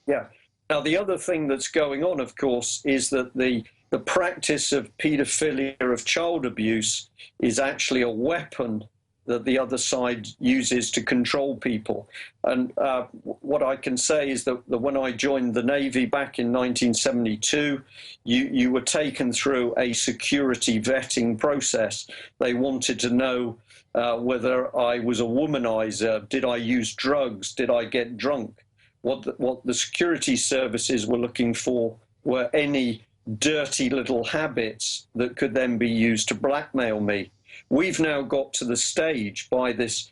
Yeah. Now, the other thing that's going on, of course, is that the practice of paedophilia, of child abuse, is actually a weapon that the other side uses to control people. And what I can say is that when I joined the Navy back in 1972, you were taken through a security vetting process. They wanted to know whether I was a womanizer, did I use drugs, did I get drunk? What the security services were looking for were any dirty little habits that could then be used to blackmail me. We've now got to the stage by this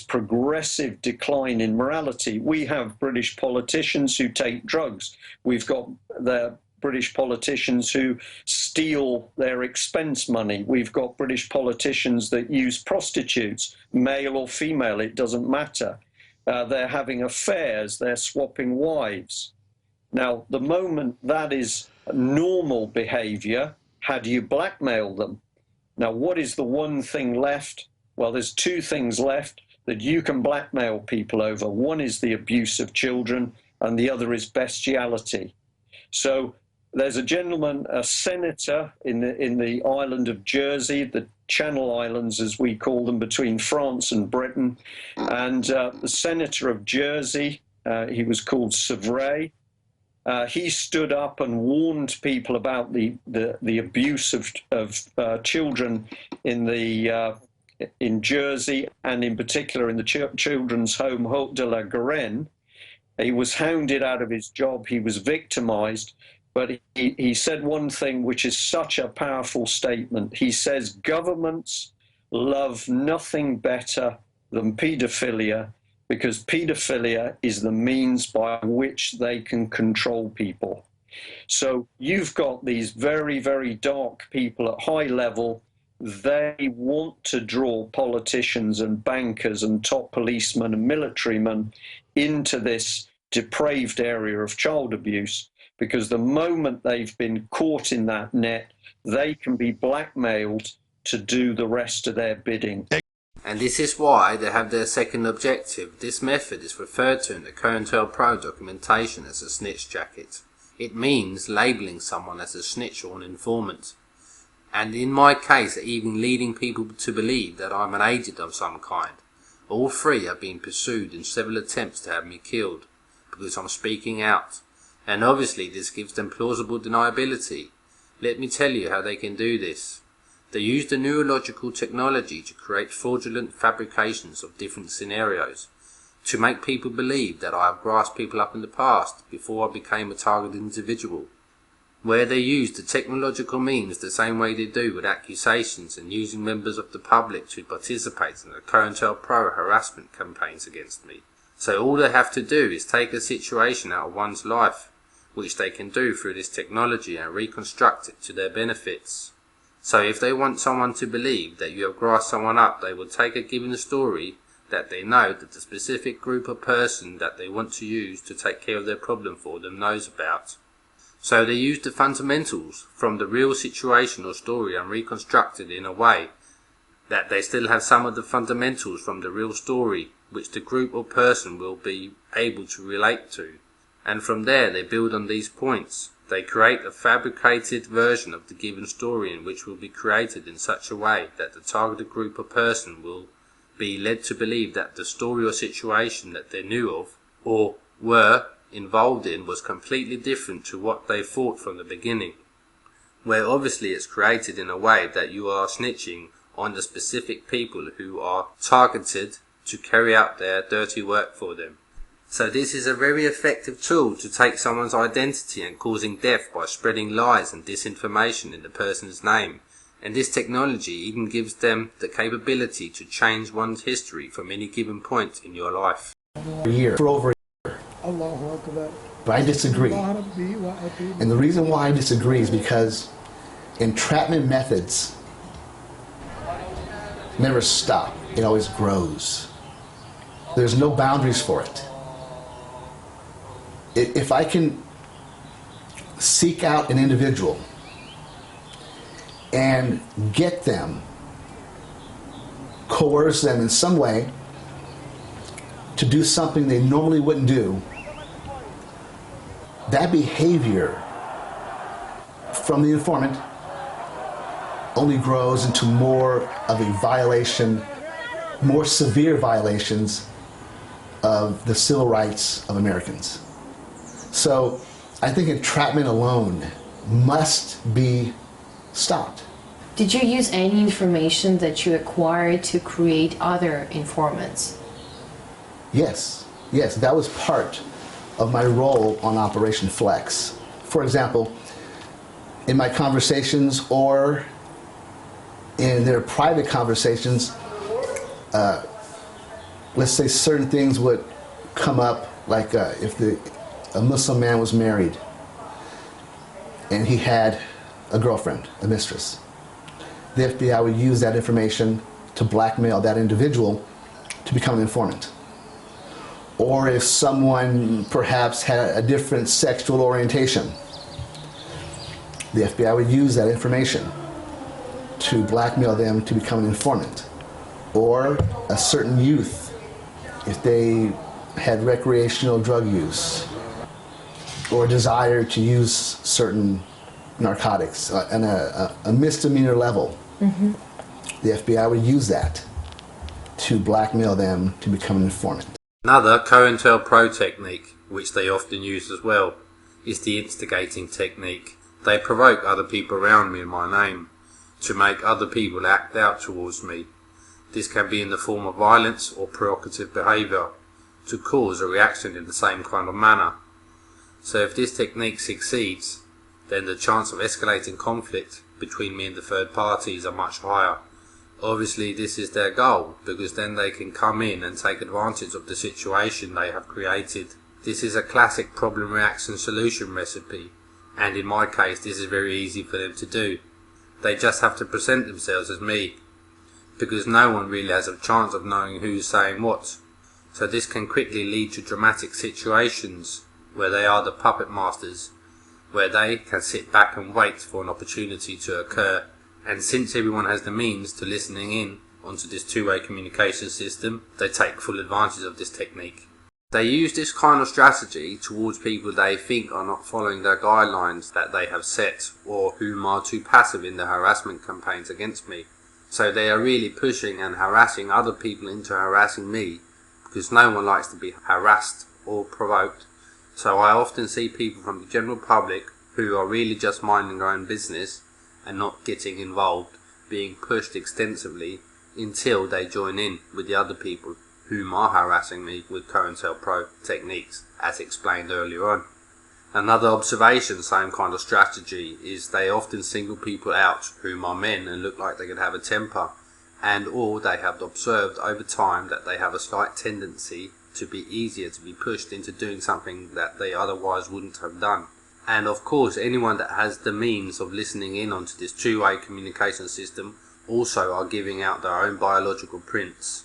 progressive decline in morality. We have British politicians who take drugs. We've got the British politicians who steal their expense money. We've got British politicians that use prostitutes, male or female, it doesn't matter. They're having affairs, they're swapping wives. Now, the moment that is normal behavior, how do you blackmail them? Now, what is the one thing left? Well, there's two things left that you can blackmail people over. One is the abuse of children, and the other is bestiality. So there's a gentleman, a senator in the island of Jersey, the Channel Islands, as we call them, between France and Britain. And the senator of Jersey, he was called Savray. He stood up and warned people about the abuse of children in Jersey, and in particular in the children's home Haute de la Garenne. He was hounded out of his job. He was victimized. But he said one thing which is such a powerful statement. He says, governments love nothing better than paedophilia, because paedophilia is the means by which they can control people. So you've got these very, very dark people at high level. They want to draw politicians and bankers and top policemen and militarymen into this depraved area of child abuse, because the moment they've been caught in that net, they can be blackmailed to do the rest of their bidding. And this is why they have their second objective. This method is referred to in the Cointelpro documentation as a snitch jacket. It means labelling someone as a snitch or an informant. And in my case, even leading people to believe that I'm an agent of some kind. All three have been pursued in several attempts to have me killed, because I'm speaking out. And obviously this gives them plausible deniability. Let me tell you how they can do this. They use the neurological technology to create fraudulent fabrications of different scenarios, to make people believe that I have grasped people up in the past before I became a targeted individual. Where they use the technological means the same way they do with accusations and using members of the public to participate in the Cointelpro harassment campaigns against me. So all they have to do is take a situation out of one's life, which they can do through this technology, and reconstruct it to their benefits. So if they want someone to believe that you have grasped someone up, they will take a given story that they know that the specific group or person that they want to use to take care of their problem for them knows about. So they use the fundamentals from the real situation or story and reconstruct it in a way that they still have some of the fundamentals from the real story, which the group or person will be able to relate to. And from there they build on these points. They create a fabricated version of the given story, in which will be created in such a way that the targeted group or person will be led to believe that the story or situation that they knew of or were involved in was completely different to what they thought from the beginning. Where obviously it's created in a way that you are snitching on the specific people who are targeted to carry out their dirty work for them. So this is a very effective tool to take someone's identity and causing death by spreading lies and disinformation in the person's name. And this technology even gives them the capability to change one's history from any given point in your life. For over a year. But I disagree. And the reason why I disagree is because entrapment methods never stop. It always grows. There's no boundaries for it. If I can seek out an individual and get them, coerce them in some way to do something they normally wouldn't do, that behavior from the informant only grows into more of a violation, more severe violations of the civil rights of Americans. So I think entrapment alone must be stopped. Did you use any information that you acquired to create other informants? Yes, that was part of my role on Operation Flex. For example, in my conversations or in their private conversations, let's say certain things would come up, like if a Muslim man was married and he had a girlfriend, a mistress. The FBI would use that information to blackmail that individual to become an informant. Or if someone perhaps had a different sexual orientation, the FBI would use that information to blackmail them to become an informant. Or a certain youth, if they had recreational drug use or desire to use certain narcotics on a misdemeanor level, the FBI would use that to blackmail them to become an informant. Another Cointelpro technique, which they often use as well, is the instigating technique. They provoke other people around me in my name to make other people act out towards me. This can be in the form of violence or provocative behaviour to cause a reaction in the same kind of manner. So if this technique succeeds, then the chance of escalating conflict between me and the third parties are much higher. Obviously this is their goal, because then they can come in and take advantage of the situation they have created. This is a classic problem reaction solution recipe, and in my case this is very easy for them to do. They just have to present themselves as me, because no one really has a chance of knowing who's saying what. So this can quickly lead to dramatic situations where they are the puppet masters, where they can sit back and wait for an opportunity to occur. And since everyone has the means to listening in onto this two-way communication system, they take full advantage of this technique. They use this kind of strategy towards people they think are not following their guidelines that they have set, or whom are too passive in their harassment campaigns against me. So they are really pushing and harassing other people into harassing me, because no one likes to be harassed or provoked. So I often see people from the general public who are really just minding their own business and not getting involved, being pushed extensively until they join in with the other people whom are harassing me with Cointelpro techniques, as explained earlier on. Another observation, same kind of strategy, is they often single people out whom are men and look like they could have a temper, and or they have observed over time that they have a slight tendency to be easier to be pushed into doing something that they otherwise wouldn't have done. And of course anyone that has the means of listening in onto this two-way communication system also are giving out their own biological prints.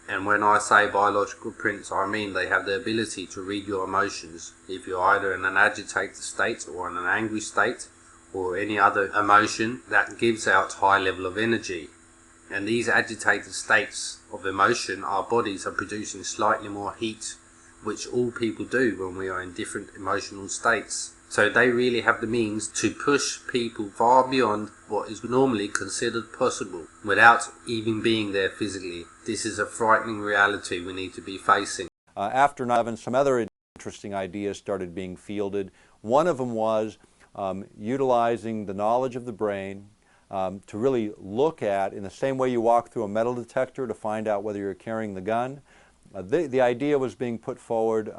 And when I say biological prints, I mean they have the ability to read your emotions if you're either in an agitated state or in an angry state or any other emotion that gives out high level of energy. And these agitated states of emotion, our bodies are producing slightly more heat, which all people do when we are in different emotional states. So they really have the means to push people far beyond what is normally considered possible without even being there physically. This is a frightening reality we need to be facing. After 9/11, some other interesting ideas started being fielded. One of them was utilizing the knowledge of the brain to really look at, in the same way you walk through a metal detector to find out whether you're carrying the gun. The idea was being put forward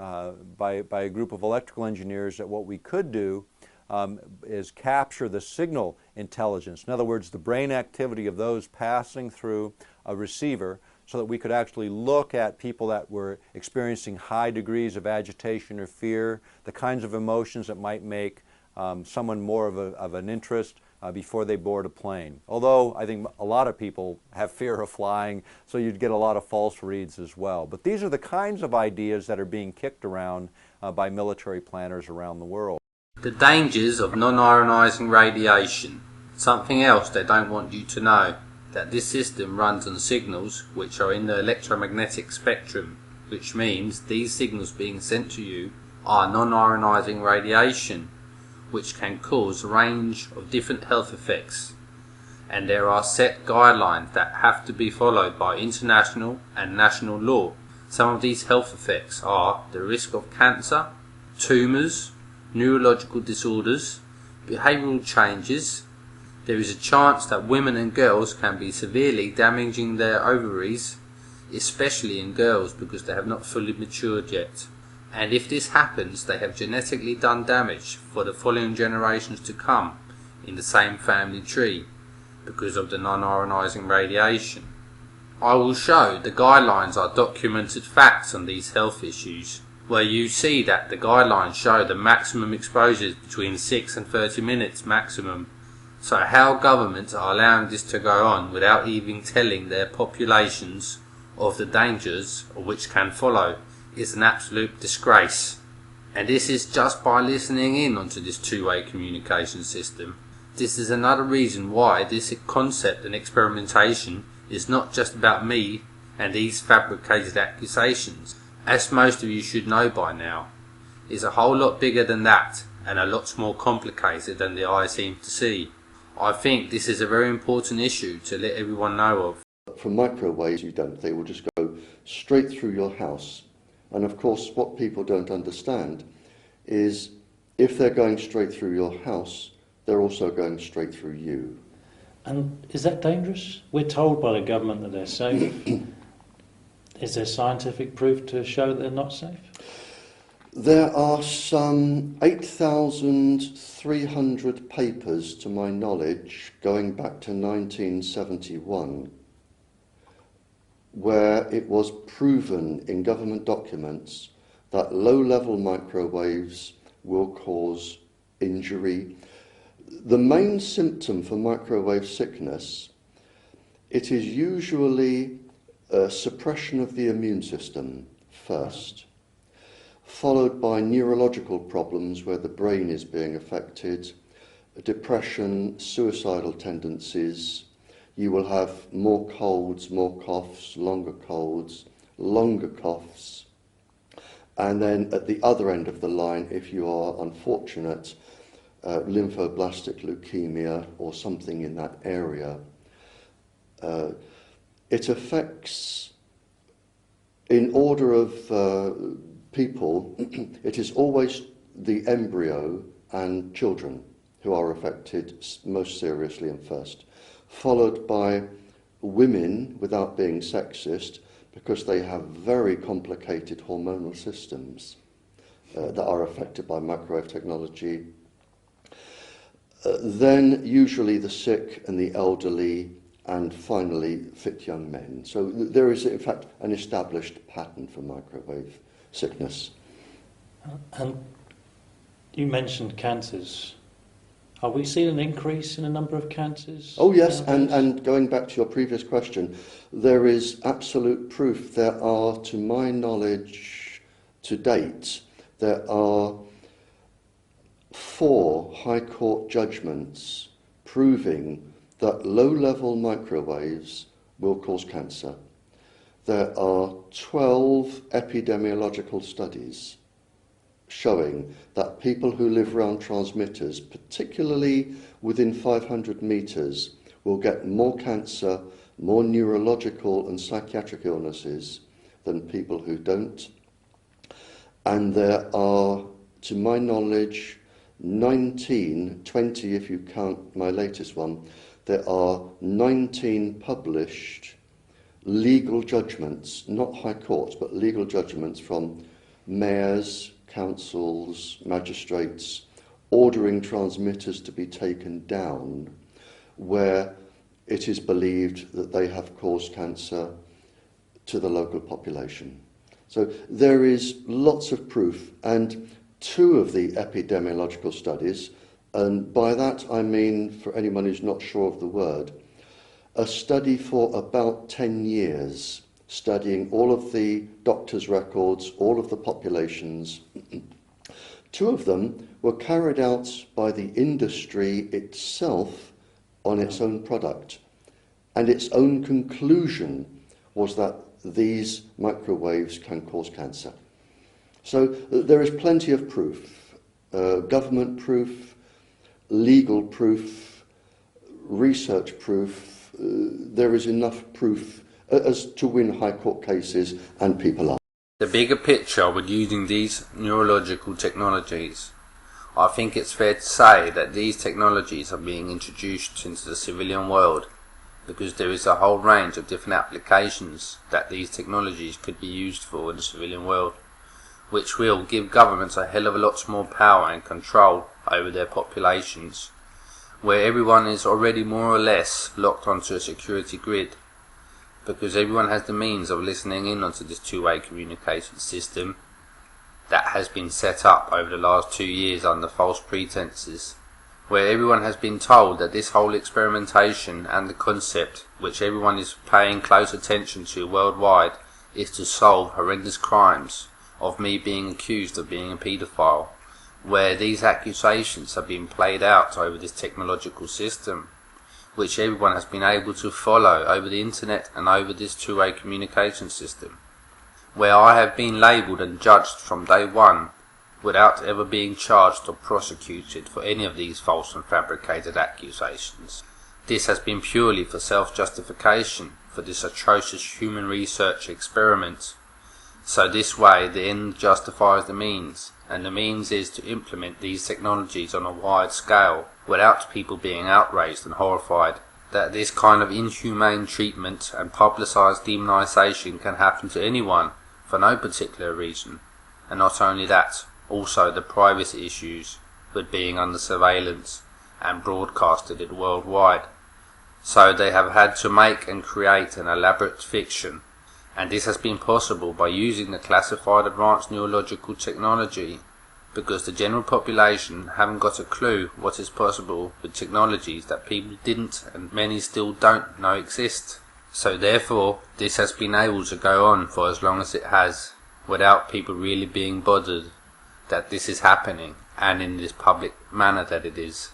by a group of electrical engineers that what we could do is capture the signal intelligence. In other words, the brain activity of those passing through a receiver, so that we could actually look at people that were experiencing high degrees of agitation or fear, the kinds of emotions that might make someone more of an interest before they board a plane. Although I think a lot of people have fear of flying, so you'd get a lot of false reads as well. But these are the kinds of ideas that are being kicked around by military planners around the world. The dangers of non-ionizing radiation. Something else they don't want you to know, that this system runs on signals which are in the electromagnetic spectrum, which means these signals being sent to you are non-ionizing radiation, which can cause a range of different health effects. And there are set guidelines that have to be followed by international and national law. Some of these health effects are the risk of cancer, tumours, neurological disorders, behavioural changes. There is a chance that women and girls can be severely damaging their ovaries, especially in girls because they have not fully matured yet. And if this happens, they have genetically done damage for the following generations to come in the same family tree because of the non-ionizing radiation. I will show the guidelines are documented facts on these health issues, where you see that the guidelines show the maximum exposures between 6 and 30 minutes maximum. So how governments are allowing this to go on without even telling their populations of the dangers which can follow is an absolute disgrace. And this is just by listening in onto this two-way communication system. This is another reason why this concept and experimentation is not just about me and these fabricated accusations. As most of you should know by now, it's a whole lot bigger than that and a lot more complicated than the eye seems to see. I think this is a very important issue to let everyone know of. For microwaves, you don't. They will just go straight through your house. And of course, what people don't understand is if they're going straight through your house, they're also going straight through you. And is that dangerous? We're told by the government that they're safe. Is there scientific proof to show that they're not safe? There are some 8,300 papers, to my knowledge, going back to 1971, where it was proven in government documents that low-level microwaves will cause injury. The main symptom for microwave sickness, it is usually suppression of the immune system first, followed by neurological problems where the brain is being affected, depression, suicidal tendencies. You will have more colds, more coughs, longer colds, longer coughs. And then at the other end of the line, if you are unfortunate, lymphoblastic leukemia or something in that area. It affects, in order of people, it is always the embryo and children who are affected most seriously and first, followed by women, without being sexist, because they have very complicated hormonal systems that are affected by microwave technology. Then usually the sick and the elderly, and finally fit young men. So there is in fact an established pattern for microwave sickness. And you mentioned cancers. Are we seeing an increase in the number of cancers? Oh yes, and going back to your previous question, there is absolute proof. There are, to my knowledge, to date, there are 4 High Court judgments proving that low-level microwaves will cause cancer. There are 12 epidemiological studies showing that people who live around transmitters, particularly within 500 meters, will get more cancer, more neurological and psychiatric illnesses than people who don't. And there are, to my knowledge, 20 if you count my latest one, there are 19 published legal judgments, not high courts, but legal judgments from mayors, councils, magistrates, ordering transmitters to be taken down, where it is believed that they have caused cancer to the local population. So there is lots of proof, and 2 of the epidemiological studies, And by that I mean, for anyone who's not sure of the word, a study for about 10 years, studying all of the doctors' records, all of the populations. 2 of them were carried out by the industry itself on its own product. And its own conclusion was that these microwaves can cause cancer. So there is plenty of proof, government proof, legal proof, research proof. There is enough proof as to win high court cases, and people are. The bigger picture with using these neurological technologies, I think it's fair to say that these technologies are being introduced into the civilian world because there is a whole range of different applications that these technologies could be used for in the civilian world, which will give governments a hell of a lot more power and control over their populations, where everyone is already more or less locked onto a security grid, because everyone has the means of listening in onto this two-way communication system that has been set up over the last 2 years under false pretenses, where everyone has been told that this whole experimentation and the concept, which everyone is paying close attention to worldwide, is to solve horrendous crimes of me being accused of being a paedophile, where these accusations have been played out over this technological system, which everyone has been able to follow over the internet and over this two-way communication system, where I have been labelled and judged from day one without ever being charged or prosecuted for any of these false and fabricated accusations. This has been purely for self-justification for this atrocious human research experiment. So this way the end justifies the means, and the means is to implement these technologies on a wide scale without people being outraged and horrified that this kind of inhumane treatment and publicised demonisation can happen to anyone for no particular reason. And not only that, also the privacy issues with being under surveillance and broadcasted it worldwide. So they have had to make and create an elaborate fiction, and this has been possible by using the classified advanced neurological technology, because the general population haven't got a clue what is possible with technologies that people didn't and many still don't know exist. So therefore this has been able to go on for as long as it has, without people really being bothered that this is happening and in this public manner that it is.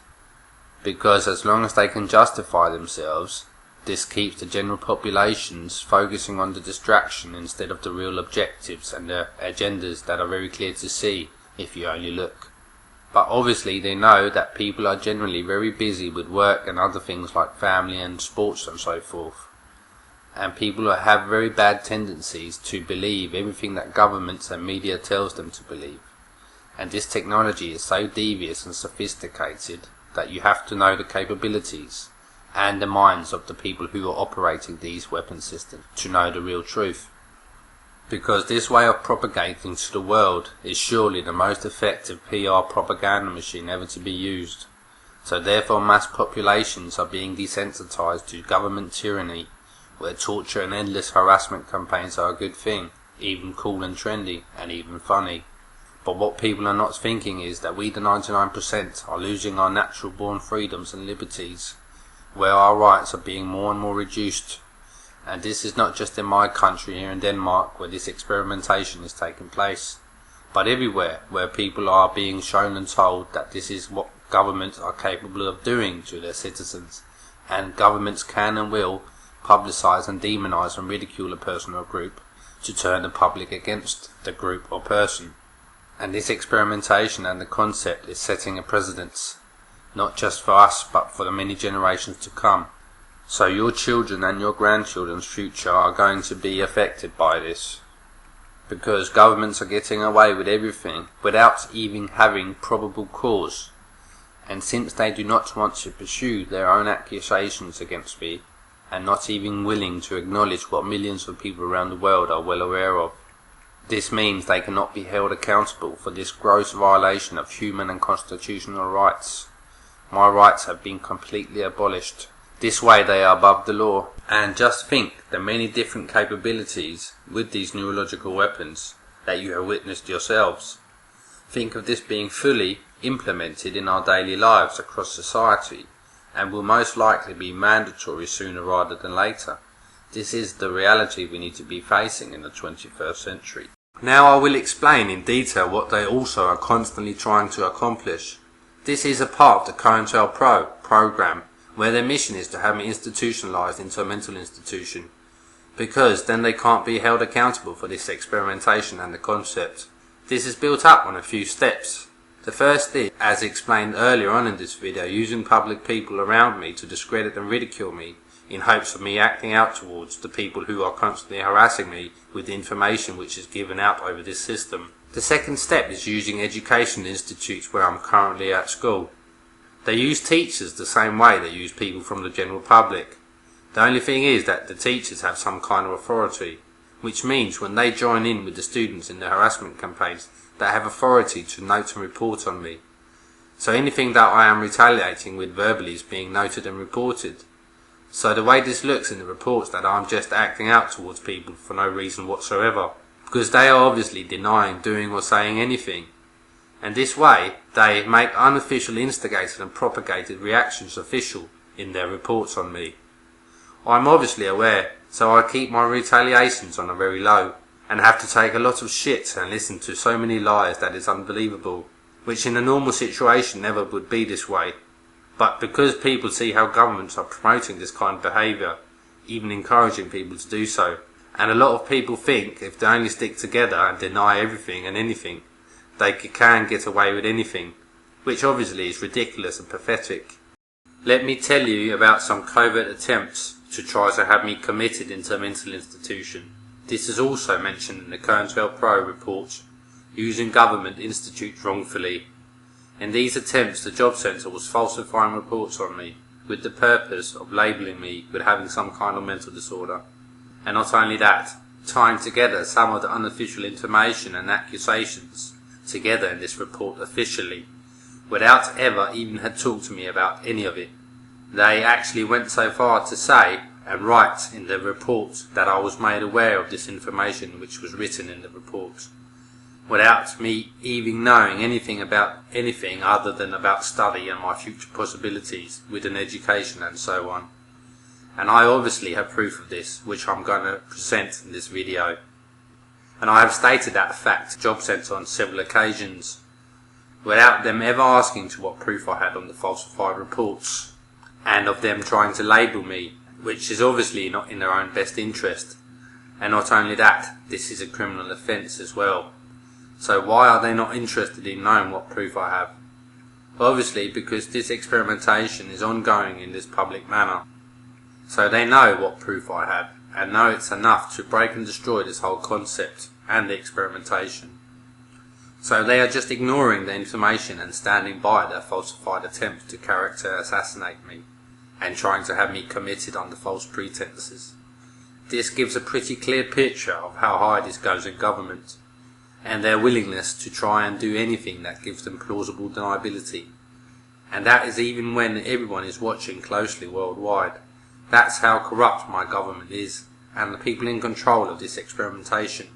Because as long as they can justify themselves, this keeps the general populations focusing on the distraction instead of the real objectives and the agendas that are very clear to see if you only look. But obviously they know that people are generally very busy with work and other things like family and sports and so forth. And people have very bad tendencies to believe everything that governments and media tells them to believe. And this technology is so devious and sophisticated that you have to know the capabilities and the minds of the people who are operating these weapon systems to know the real truth. Because this way of propagating to the world is surely the most effective PR propaganda machine ever to be used. So therefore mass populations are being desensitized to government tyranny, where torture and endless harassment campaigns are a good thing, even cool and trendy, and even funny. But what people are not thinking is that we the 99% are losing our natural born freedoms and liberties, where our rights are being more and more reduced. And this is not just in my country here in Denmark where this experimentation is taking place, but everywhere where people are being shown and told that this is what governments are capable of doing to their citizens, and governments can and will publicise and demonise and ridicule a person or group to turn the public against the group or person. And this experimentation and the concept is setting a precedence, not just for us but for the many generations to come. So your children and your grandchildren's future are going to be affected by this, because governments are getting away with everything without even having probable cause. And since they do not want to pursue their own accusations against me, and not even willing to acknowledge what millions of people around the world are well aware of, this means they cannot be held accountable for this gross violation of human and constitutional rights. My rights have been completely abolished. This way they are above the law. And just think the many different capabilities with these neurological weapons that you have witnessed yourselves. Think of this being fully implemented in our daily lives across society and will most likely be mandatory sooner rather than later. This is the reality we need to be facing in the 21st century. Now I will explain in detail what they also are constantly trying to accomplish. This is a part of the Cointelpro program, where their mission is to have me institutionalized into a mental institution, because then they can't be held accountable for this experimentation and the concept. This is built up on a few steps. The first is, as explained earlier on in this video, using public people around me to discredit and ridicule me in hopes of me acting out towards the people who are constantly harassing me with the information which is given out over this system. The second step is using education institutes where I'm currently at school. They use teachers the same way they use people from the general public. The only thing is that the teachers have some kind of authority, which means when they join in with the students in the harassment campaigns, they have authority to note and report on me. So anything that I am retaliating with verbally is being noted and reported. So the way this looks in the reports that I'm just acting out towards people for no reason whatsoever, because they are obviously denying doing or saying anything. And this way, they make unofficial instigated and propagated reactions official in their reports on me. I'm obviously aware, so I keep my retaliations on a very low, and have to take a lot of shit and listen to so many lies that is unbelievable, which in a normal situation never would be this way. But because people see how governments are promoting this kind of behaviour, even encouraging people to do so, and a lot of people think if they only stick together and deny everything and anything, they can get away with anything, which obviously is ridiculous and pathetic. Let me tell you about some covert attempts to try to have me committed into a mental institution. This is also mentioned in the Cointelpro report, using government institutes wrongfully. In these attempts, the job centre was falsifying reports on me, with the purpose of labelling me with having some kind of mental disorder. And not only that, tying together some of the unofficial information and accusations together in this report officially, without ever even had talked to me about any of it. They actually went so far to say and write in the report that I was made aware of this information which was written in the report, without me even knowing anything about anything other than about study and my future possibilities with an education and so on. And I obviously have proof of this, which I'm going to present in this video. And I have stated that fact to Job Centre on several occasions, without them ever asking to what proof I had on the falsified reports, and of them trying to label me, which is obviously not in their own best interest. And not only that, this is a criminal offence as well. So why are they not interested in knowing what proof I have? Obviously because this experimentation is ongoing in this public manner. So they know what proof I have, and know it's enough to break and destroy this whole concept and the experimentation. So they are just ignoring the information and standing by their falsified attempts to character assassinate me, and trying to have me committed under false pretenses. This gives a pretty clear picture of how high this goes in government, and their willingness to try and do anything that gives them plausible deniability. And that is even when everyone is watching closely worldwide. That's how corrupt my government is, and the people in control of this experimentation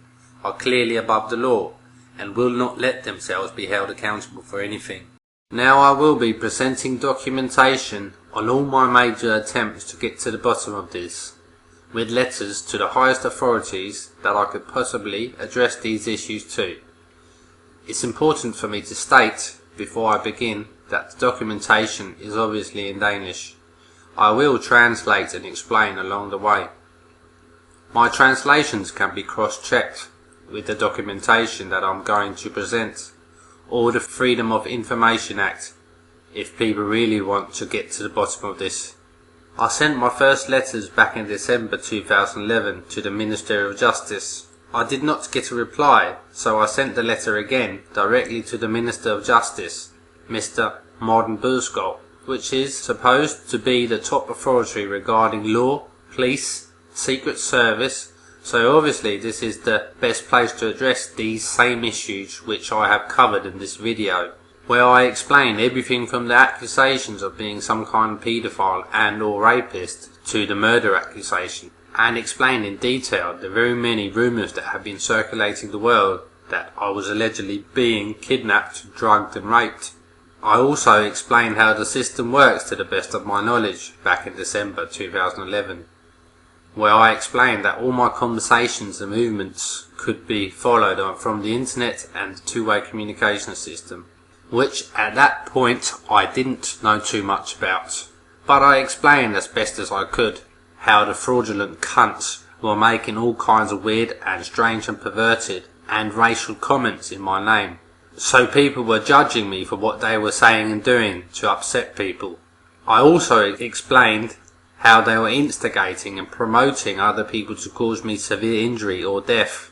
are clearly above the law and will not let themselves be held accountable for anything. Now I will be presenting documentation on all my major attempts to get to the bottom of this, with letters to the highest authorities that I could possibly address these issues to. It's important for me to state, before I begin, that the documentation is obviously in Danish. I will translate and explain along the way. My translations can be cross-checked with the documentation that I'm going to present, or the Freedom of Information Act, if people really want to get to the bottom of this. I sent my first letters back in December 2011 to the Minister of Justice. I did not get a reply, so I sent the letter again directly to the Minister of Justice, Mr. Morten Bødskov, which is supposed to be the top authority regarding law, police, secret service, so obviously this is the best place to address these same issues which I have covered in this video, where I explain everything from the accusations of being some kind of paedophile and or rapist to the murder accusation, and explain in detail the very many rumours that have been circulating the world that I was allegedly being kidnapped, drugged and raped. I also explained how the system works to the best of my knowledge back in December 2011, where I explained that all my conversations and movements could be followed on from the internet and the two-way communication system, which at that point I didn't know too much about. But I explained as best as I could how the fraudulent cunts were making all kinds of weird and strange and perverted and racial comments in my name. So people were judging me for what they were saying and doing to upset people. I also explained how they were instigating and promoting other people to cause me severe injury or death.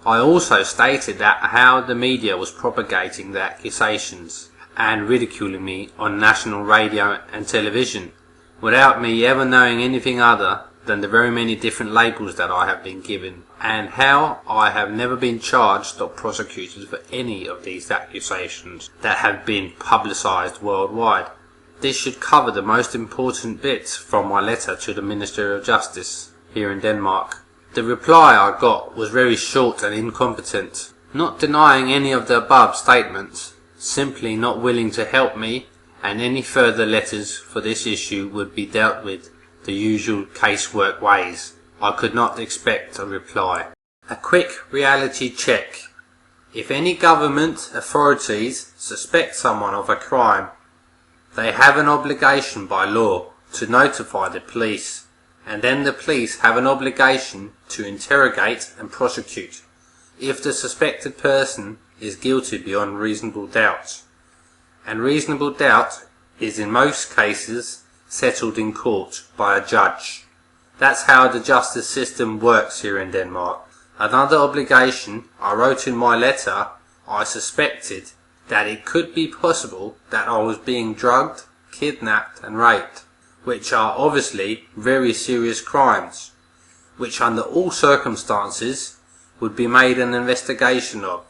I also stated that how the media was propagating the accusations and ridiculing me on national radio and television, without me ever knowing anything other than the very many different labels that I have been given, and how I have never been charged or prosecuted for any of these accusations that have been publicised worldwide. This should cover the most important bits from my letter to the Ministry of Justice here in Denmark. The reply I got was very short and incompetent, not denying any of the above statements, simply not willing to help me, and any further letters for this issue would be dealt with the usual casework ways. I could not expect a reply. A quick reality check. If any government authorities suspect someone of a crime, they have an obligation by law to notify the police, and then the police have an obligation to interrogate and prosecute if the suspected person is guilty beyond reasonable doubt. And reasonable doubt is in most cases settled in court by a judge. That's how the justice system works here in Denmark. Another obligation I wrote in my letter, I suspected that it could be possible that I was being drugged, kidnapped and raped, which are obviously very serious crimes, which under all circumstances would be made an investigation of.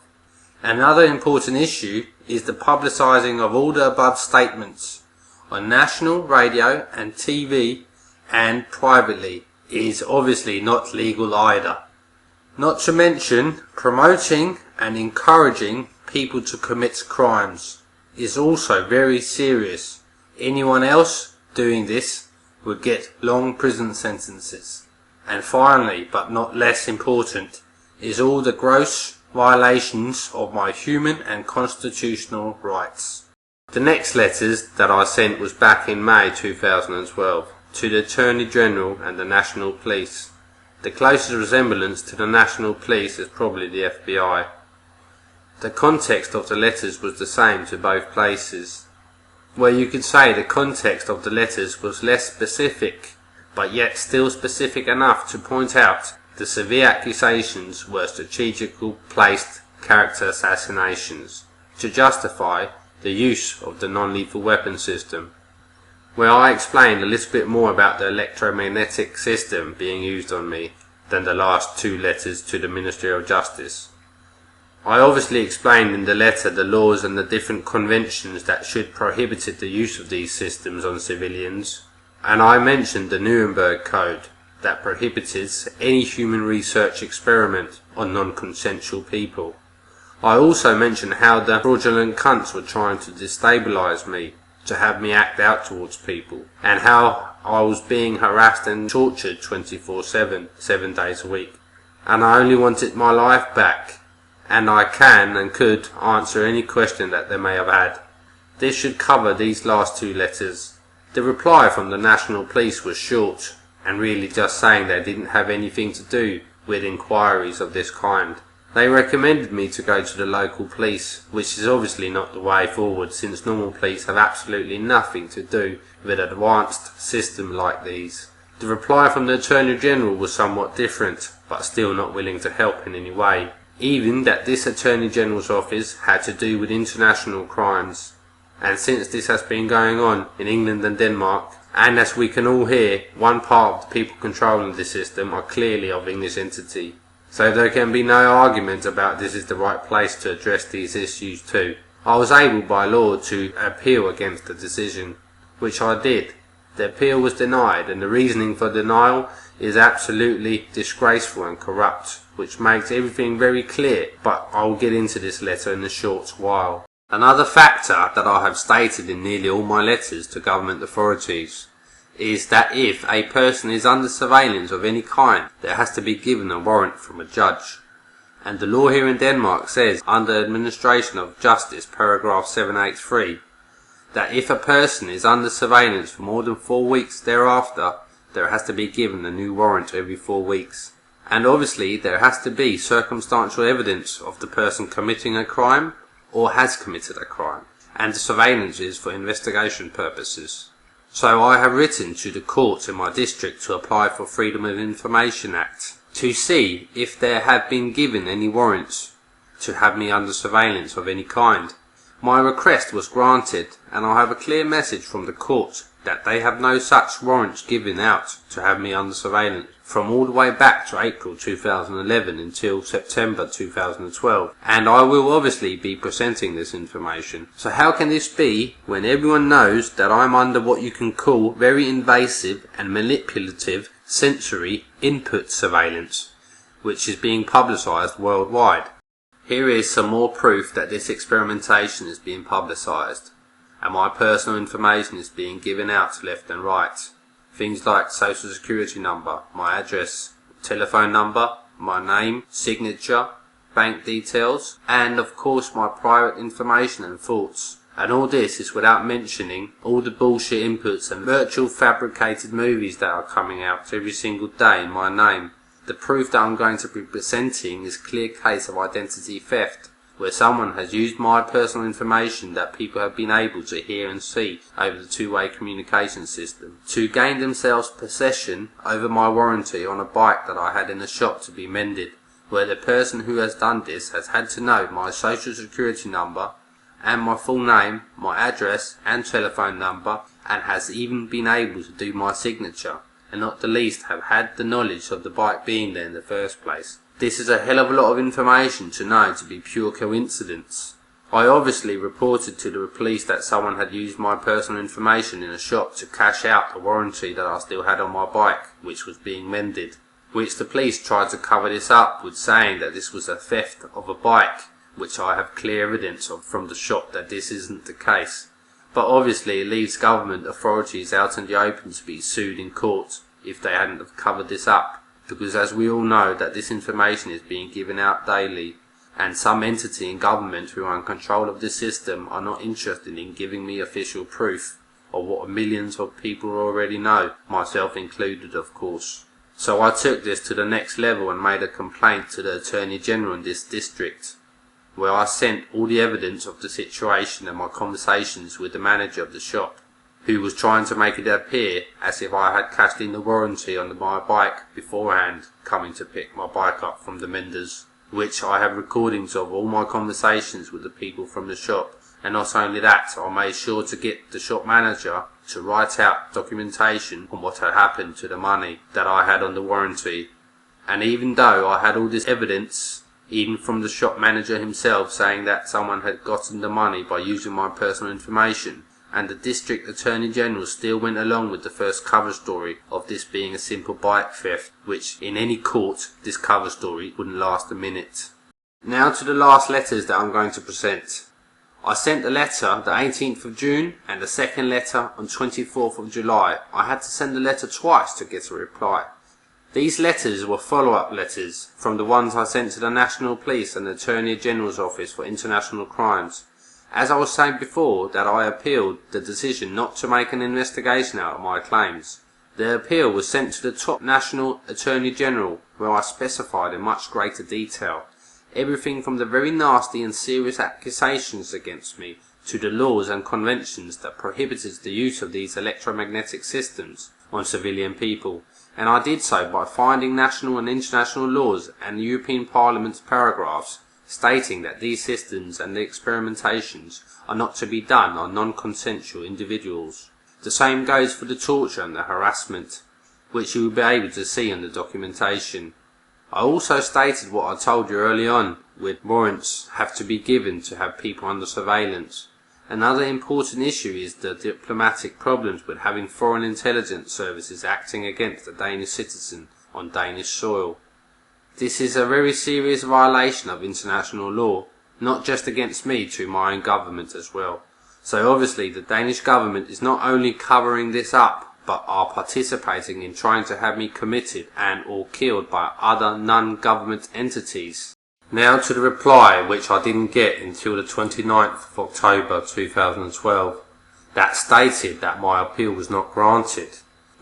Another important issue is the publicising of all the above statements on national radio and TV and privately is obviously not legal either. Not to mention promoting and encouraging people to commit crimes is also very serious. Anyone else doing this would get long prison sentences. And finally, but not less important, is all the gross violations of my human and constitutional rights. The next letters that I sent was back in May 2012 to the Attorney General and the National Police. The closest resemblance to the National Police is probably the FBI. The context of the letters was the same to both places, where you could say the context of the letters was less specific, but yet still specific enough to point out the severe accusations were strategically placed character assassinations to justify the use of the non-lethal weapon system, where I explained a little bit more about the electromagnetic system being used on me than the last two letters to the Ministry of Justice. I obviously explained in the letter the laws and the different conventions that should prohibit the use of these systems on civilians, and I mentioned the Nuremberg Code that prohibits any human research experiment on non-consensual people. I also mentioned how the fraudulent cunts were trying to destabilise me, to have me act out towards people, and how I was being harassed and tortured 24/7, 7 days a week. And I only wanted my life back, and I can and could answer any question that they may have had. This should cover these last two letters. The reply from the National Police was short, and really just saying they didn't have anything to do with inquiries of this kind. They recommended me to go to the local police, which is obviously not the way forward, since normal police have absolutely nothing to do with an advanced system like these. The reply from the Attorney General was somewhat different, but still not willing to help in any way, even that this Attorney General's office had to do with international crimes. And since this has been going on in England and Denmark, and as we can all hear, one part of the people controlling the system are clearly of English entity. So there can be no argument about this is the right place to address these issues too. I was able by law to appeal against the decision, which I did. The appeal was denied, and the reasoning for denial is absolutely disgraceful and corrupt, which makes everything very clear, but I will get into this letter in a short while. Another factor that I have stated in nearly all my letters to government authorities is that if a person is under surveillance of any kind, there has to be given a warrant from a judge. And the law here in Denmark says, under administration of justice, paragraph 783, that if a person is under surveillance for more than 4 weeks thereafter, there has to be given a new warrant every 4 weeks. And obviously there has to be circumstantial evidence of the person committing a crime or has committed a crime, and the surveillance is for investigation purposes. So I have written to the courts in my district to apply for Freedom of Information Act to see if there have been given any warrants to have me under surveillance of any kind. My request was granted, and I have a clear message from the court that they have no such warrants given out to have me under surveillance from all the way back to April 2011 until September 2012, and I will obviously be presenting this information. So how can this be when everyone knows that I'm under what you can call very invasive and manipulative sensory input surveillance, which is being publicised worldwide? Here is some more proof that this experimentation is being publicised, and my personal information is being given out left and right. Things like social security number, my address, telephone number, my name, signature, bank details, and of course my private information and thoughts. And all this is without mentioning all the bullshit inputs and virtual fabricated movies that are coming out every single day in my name. The proof that I'm going to be presenting is a clear case of identity theft, where someone has used my personal information that people have been able to hear and see over the two-way communication system to gain themselves possession over my warranty on a bike that I had in a shop to be mended, where the person who has done this has had to know my social security number and my full name, my address and telephone number, and has even been able to do my signature, and not the least have had the knowledge of the bike being there in the first place. This is a hell of a lot of information to know to be pure coincidence. I obviously reported to the police that someone had used my personal information in a shop to cash out the warranty that I still had on my bike, which was being mended, which the police tried to cover this up with saying that this was a theft of a bike, which I have clear evidence of from the shop that this isn't the case. But obviously it leaves government authorities out in the open to be sued in court if they hadn't have covered this up, because as we all know that this information is being given out daily, and some entity in government who are in control of this system are not interested in giving me official proof of what millions of people already know, myself included of course. So I took this to the next level and made a complaint to the Attorney General in this district, where I sent all the evidence of the situation and my conversations with the manager of the shop, who was trying to make it appear as if I had cashed in the warranty on my bike beforehand, coming to pick my bike up from the menders, which I have recordings of all my conversations with the people from the shop. And not only that, I made sure to get the shop manager to write out documentation on what had happened to the money that I had on the warranty. And even though I had all this evidence, even from the shop manager himself saying that someone had gotten the money by using my personal information, and the District Attorney General still went along with the first cover story of this being a simple bike theft, which in any court this cover story wouldn't last a minute. Now to the last letters that I'm going to present. I sent a letter the 18th of June and a second letter on 24th of July. I had to send the letter twice to get a reply. These letters were follow-up letters from the ones I sent to the National Police and the Attorney General's Office for International Crimes. As I was saying before, that I appealed the decision not to make an investigation out of my claims. The appeal was sent to the top National Attorney General, where I specified in much greater detail everything from the very nasty and serious accusations against me to the laws and conventions that prohibited the use of these electromagnetic systems on civilian people. And I did so by finding national and international laws and European Parliament's paragraphs stating that these systems and the experimentations are not to be done on non-consensual individuals. The same goes for the torture and the harassment, which you will be able to see in the documentation. I also stated what I told you early on, with warrants have to be given to have people under surveillance. Another important issue is the diplomatic problems with having foreign intelligence services acting against a Danish citizen on Danish soil. This is a very serious violation of international law, not just against me, to my own government as well. So obviously the Danish government is not only covering this up, but are participating in trying to have me committed and or killed by other non-government entities. Now to the reply, which I didn't get until the 29th of October 2012, that stated that my appeal was not granted,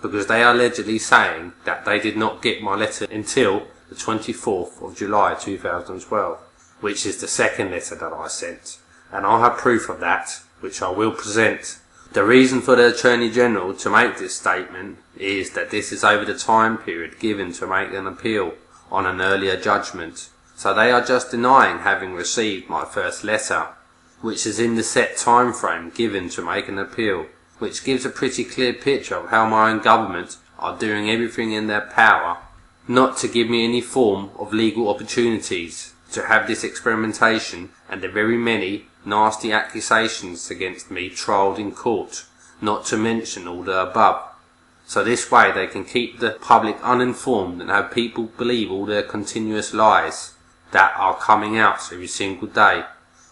because they are allegedly saying that they did not get my letter until the 24th of July 2012, which is the second letter that I sent, and I have proof of that, which I will present. The reason for the Attorney General to make this statement is that this is over the time period given to make an appeal on an earlier judgment. So they are just denying having received my first letter, which is in the set time frame given to make an appeal, which gives a pretty clear picture of how my own government are doing everything in their power not to give me any form of legal opportunities to have this experimentation and the very many nasty accusations against me trialled in court, not to mention all the above. So this way they can keep the public uninformed and have people believe all their continuous lies that are coming out every single day,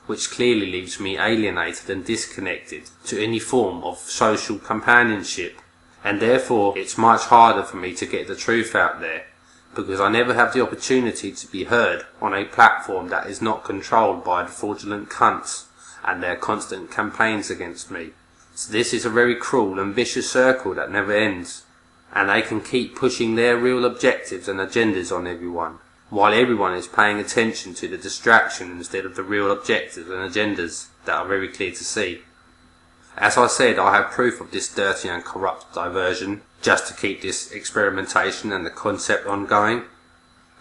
which clearly leaves me alienated and disconnected to any form of social companionship, and therefore it's much harder for me to get the truth out there, because I never have the opportunity to be heard on a platform that is not controlled by the fraudulent cunts and their constant campaigns against me. So this is a very cruel and vicious circle that never ends, and they can keep pushing their real objectives and agendas on everyone, while everyone is paying attention to the distraction instead of the real objectives and agendas that are very clear to see. As I said, I have proof of this dirty and corrupt diversion, just to keep this experimentation and the concept ongoing.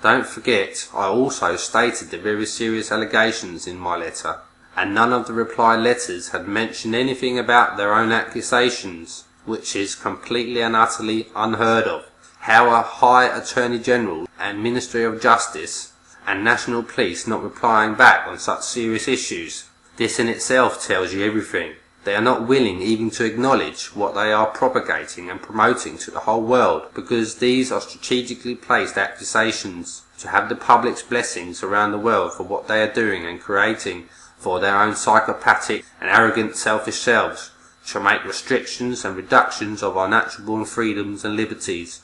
Don't forget, I also stated the very serious allegations in my letter, and none of the reply letters had mentioned anything about their own accusations, which is completely and utterly unheard of. How a High Attorney General and Ministry of Justice and National Police not replying back on such serious issues, this in itself tells you everything. They are not willing even to acknowledge what they are propagating and promoting to the whole world, because these are strategically placed accusations to have the public's blessings around the world for what they are doing and creating for their own psychopathic and arrogant selfish selves, to make restrictions and reductions of our natural born freedoms and liberties.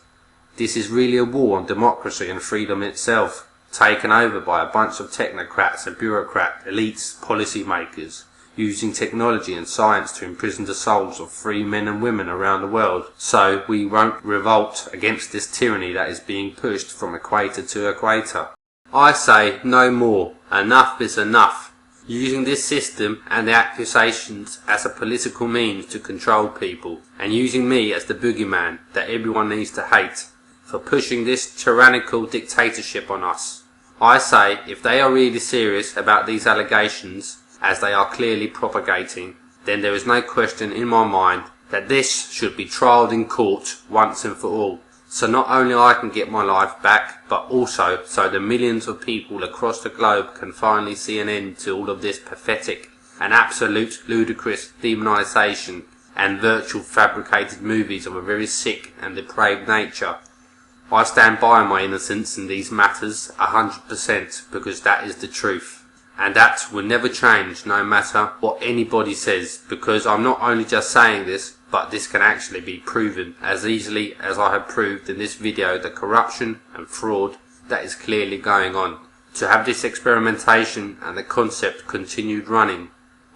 This is really a war on democracy and freedom itself, taken over by a bunch of technocrats and bureaucrat elites, policy makers, using technology and science to imprison the souls of free men and women around the world, so we won't revolt against this tyranny that is being pushed from equator to equator. I say no more. Enough is enough. Using this system and the accusations as a political means to control people, and using me as the boogeyman that everyone needs to hate, for pushing this tyrannical dictatorship on us. I say, if they are really serious about these allegations, as they are clearly propagating, then there is no question in my mind that this should be trialled in court once and for all, so not only I can get my life back, but also so the millions of people across the globe can finally see an end to all of this pathetic and absolute ludicrous demonization and virtual fabricated movies of a very sick and depraved nature. I stand by my innocence in these matters 100%, because that is the truth. And that will never change no matter what anybody says, because I'm not only just saying this, but this can actually be proven as easily as I have proved in this video the corruption and fraud that is clearly going on. To have this experimentation and the concept continued running,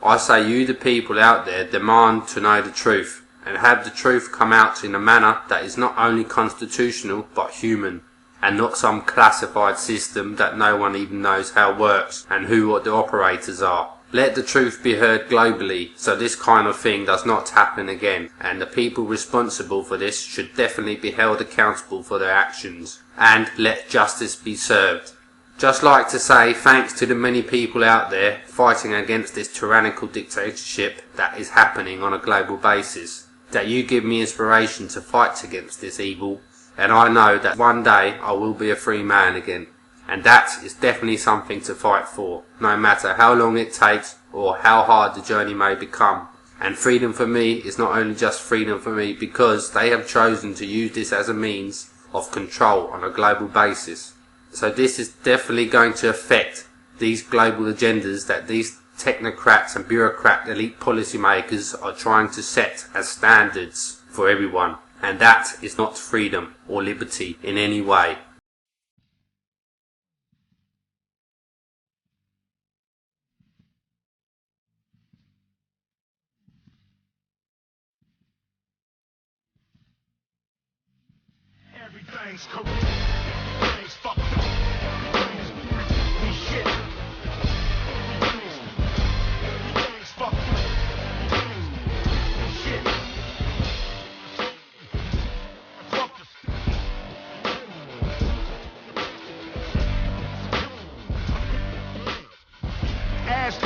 I say you the people out there demand to know the truth, and have the truth come out in a manner that is not only constitutional but human, and not some classified system that no one even knows how works and who what the operators are. Let the truth be heard globally, so this kind of thing does not happen again, and the people responsible for this should definitely be held accountable for their actions, and let justice be served. Just like to say thanks to the many people out there fighting against this tyrannical dictatorship that is happening on a global basis, that you give me inspiration to fight against this evil. And I know that one day I will be a free man again. And that is definitely something to fight for, no matter how long it takes or how hard the journey may become. And freedom for me is not only just freedom for me because they have chosen to use this as a means of control on a global basis. So this is definitely going to affect these global agendas that these technocrats and bureaucrat elite policymakers are trying to set as standards for everyone. And that is not freedom or liberty in any way. Everything's corrupt. Everything's fucked up. Everything's we shit. Everything's fucked up. Everything's shit. Fuck the ass.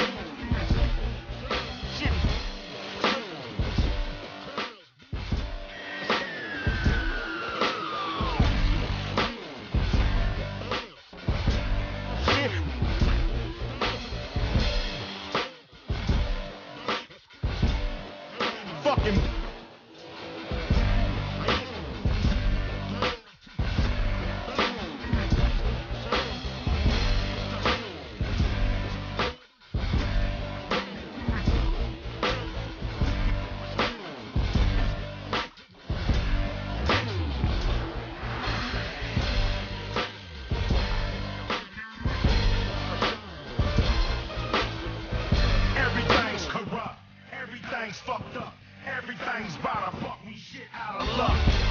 Shit. Fucking everything's corrupt, everything's fucked up, everything's by the fuck, we shit out of luck.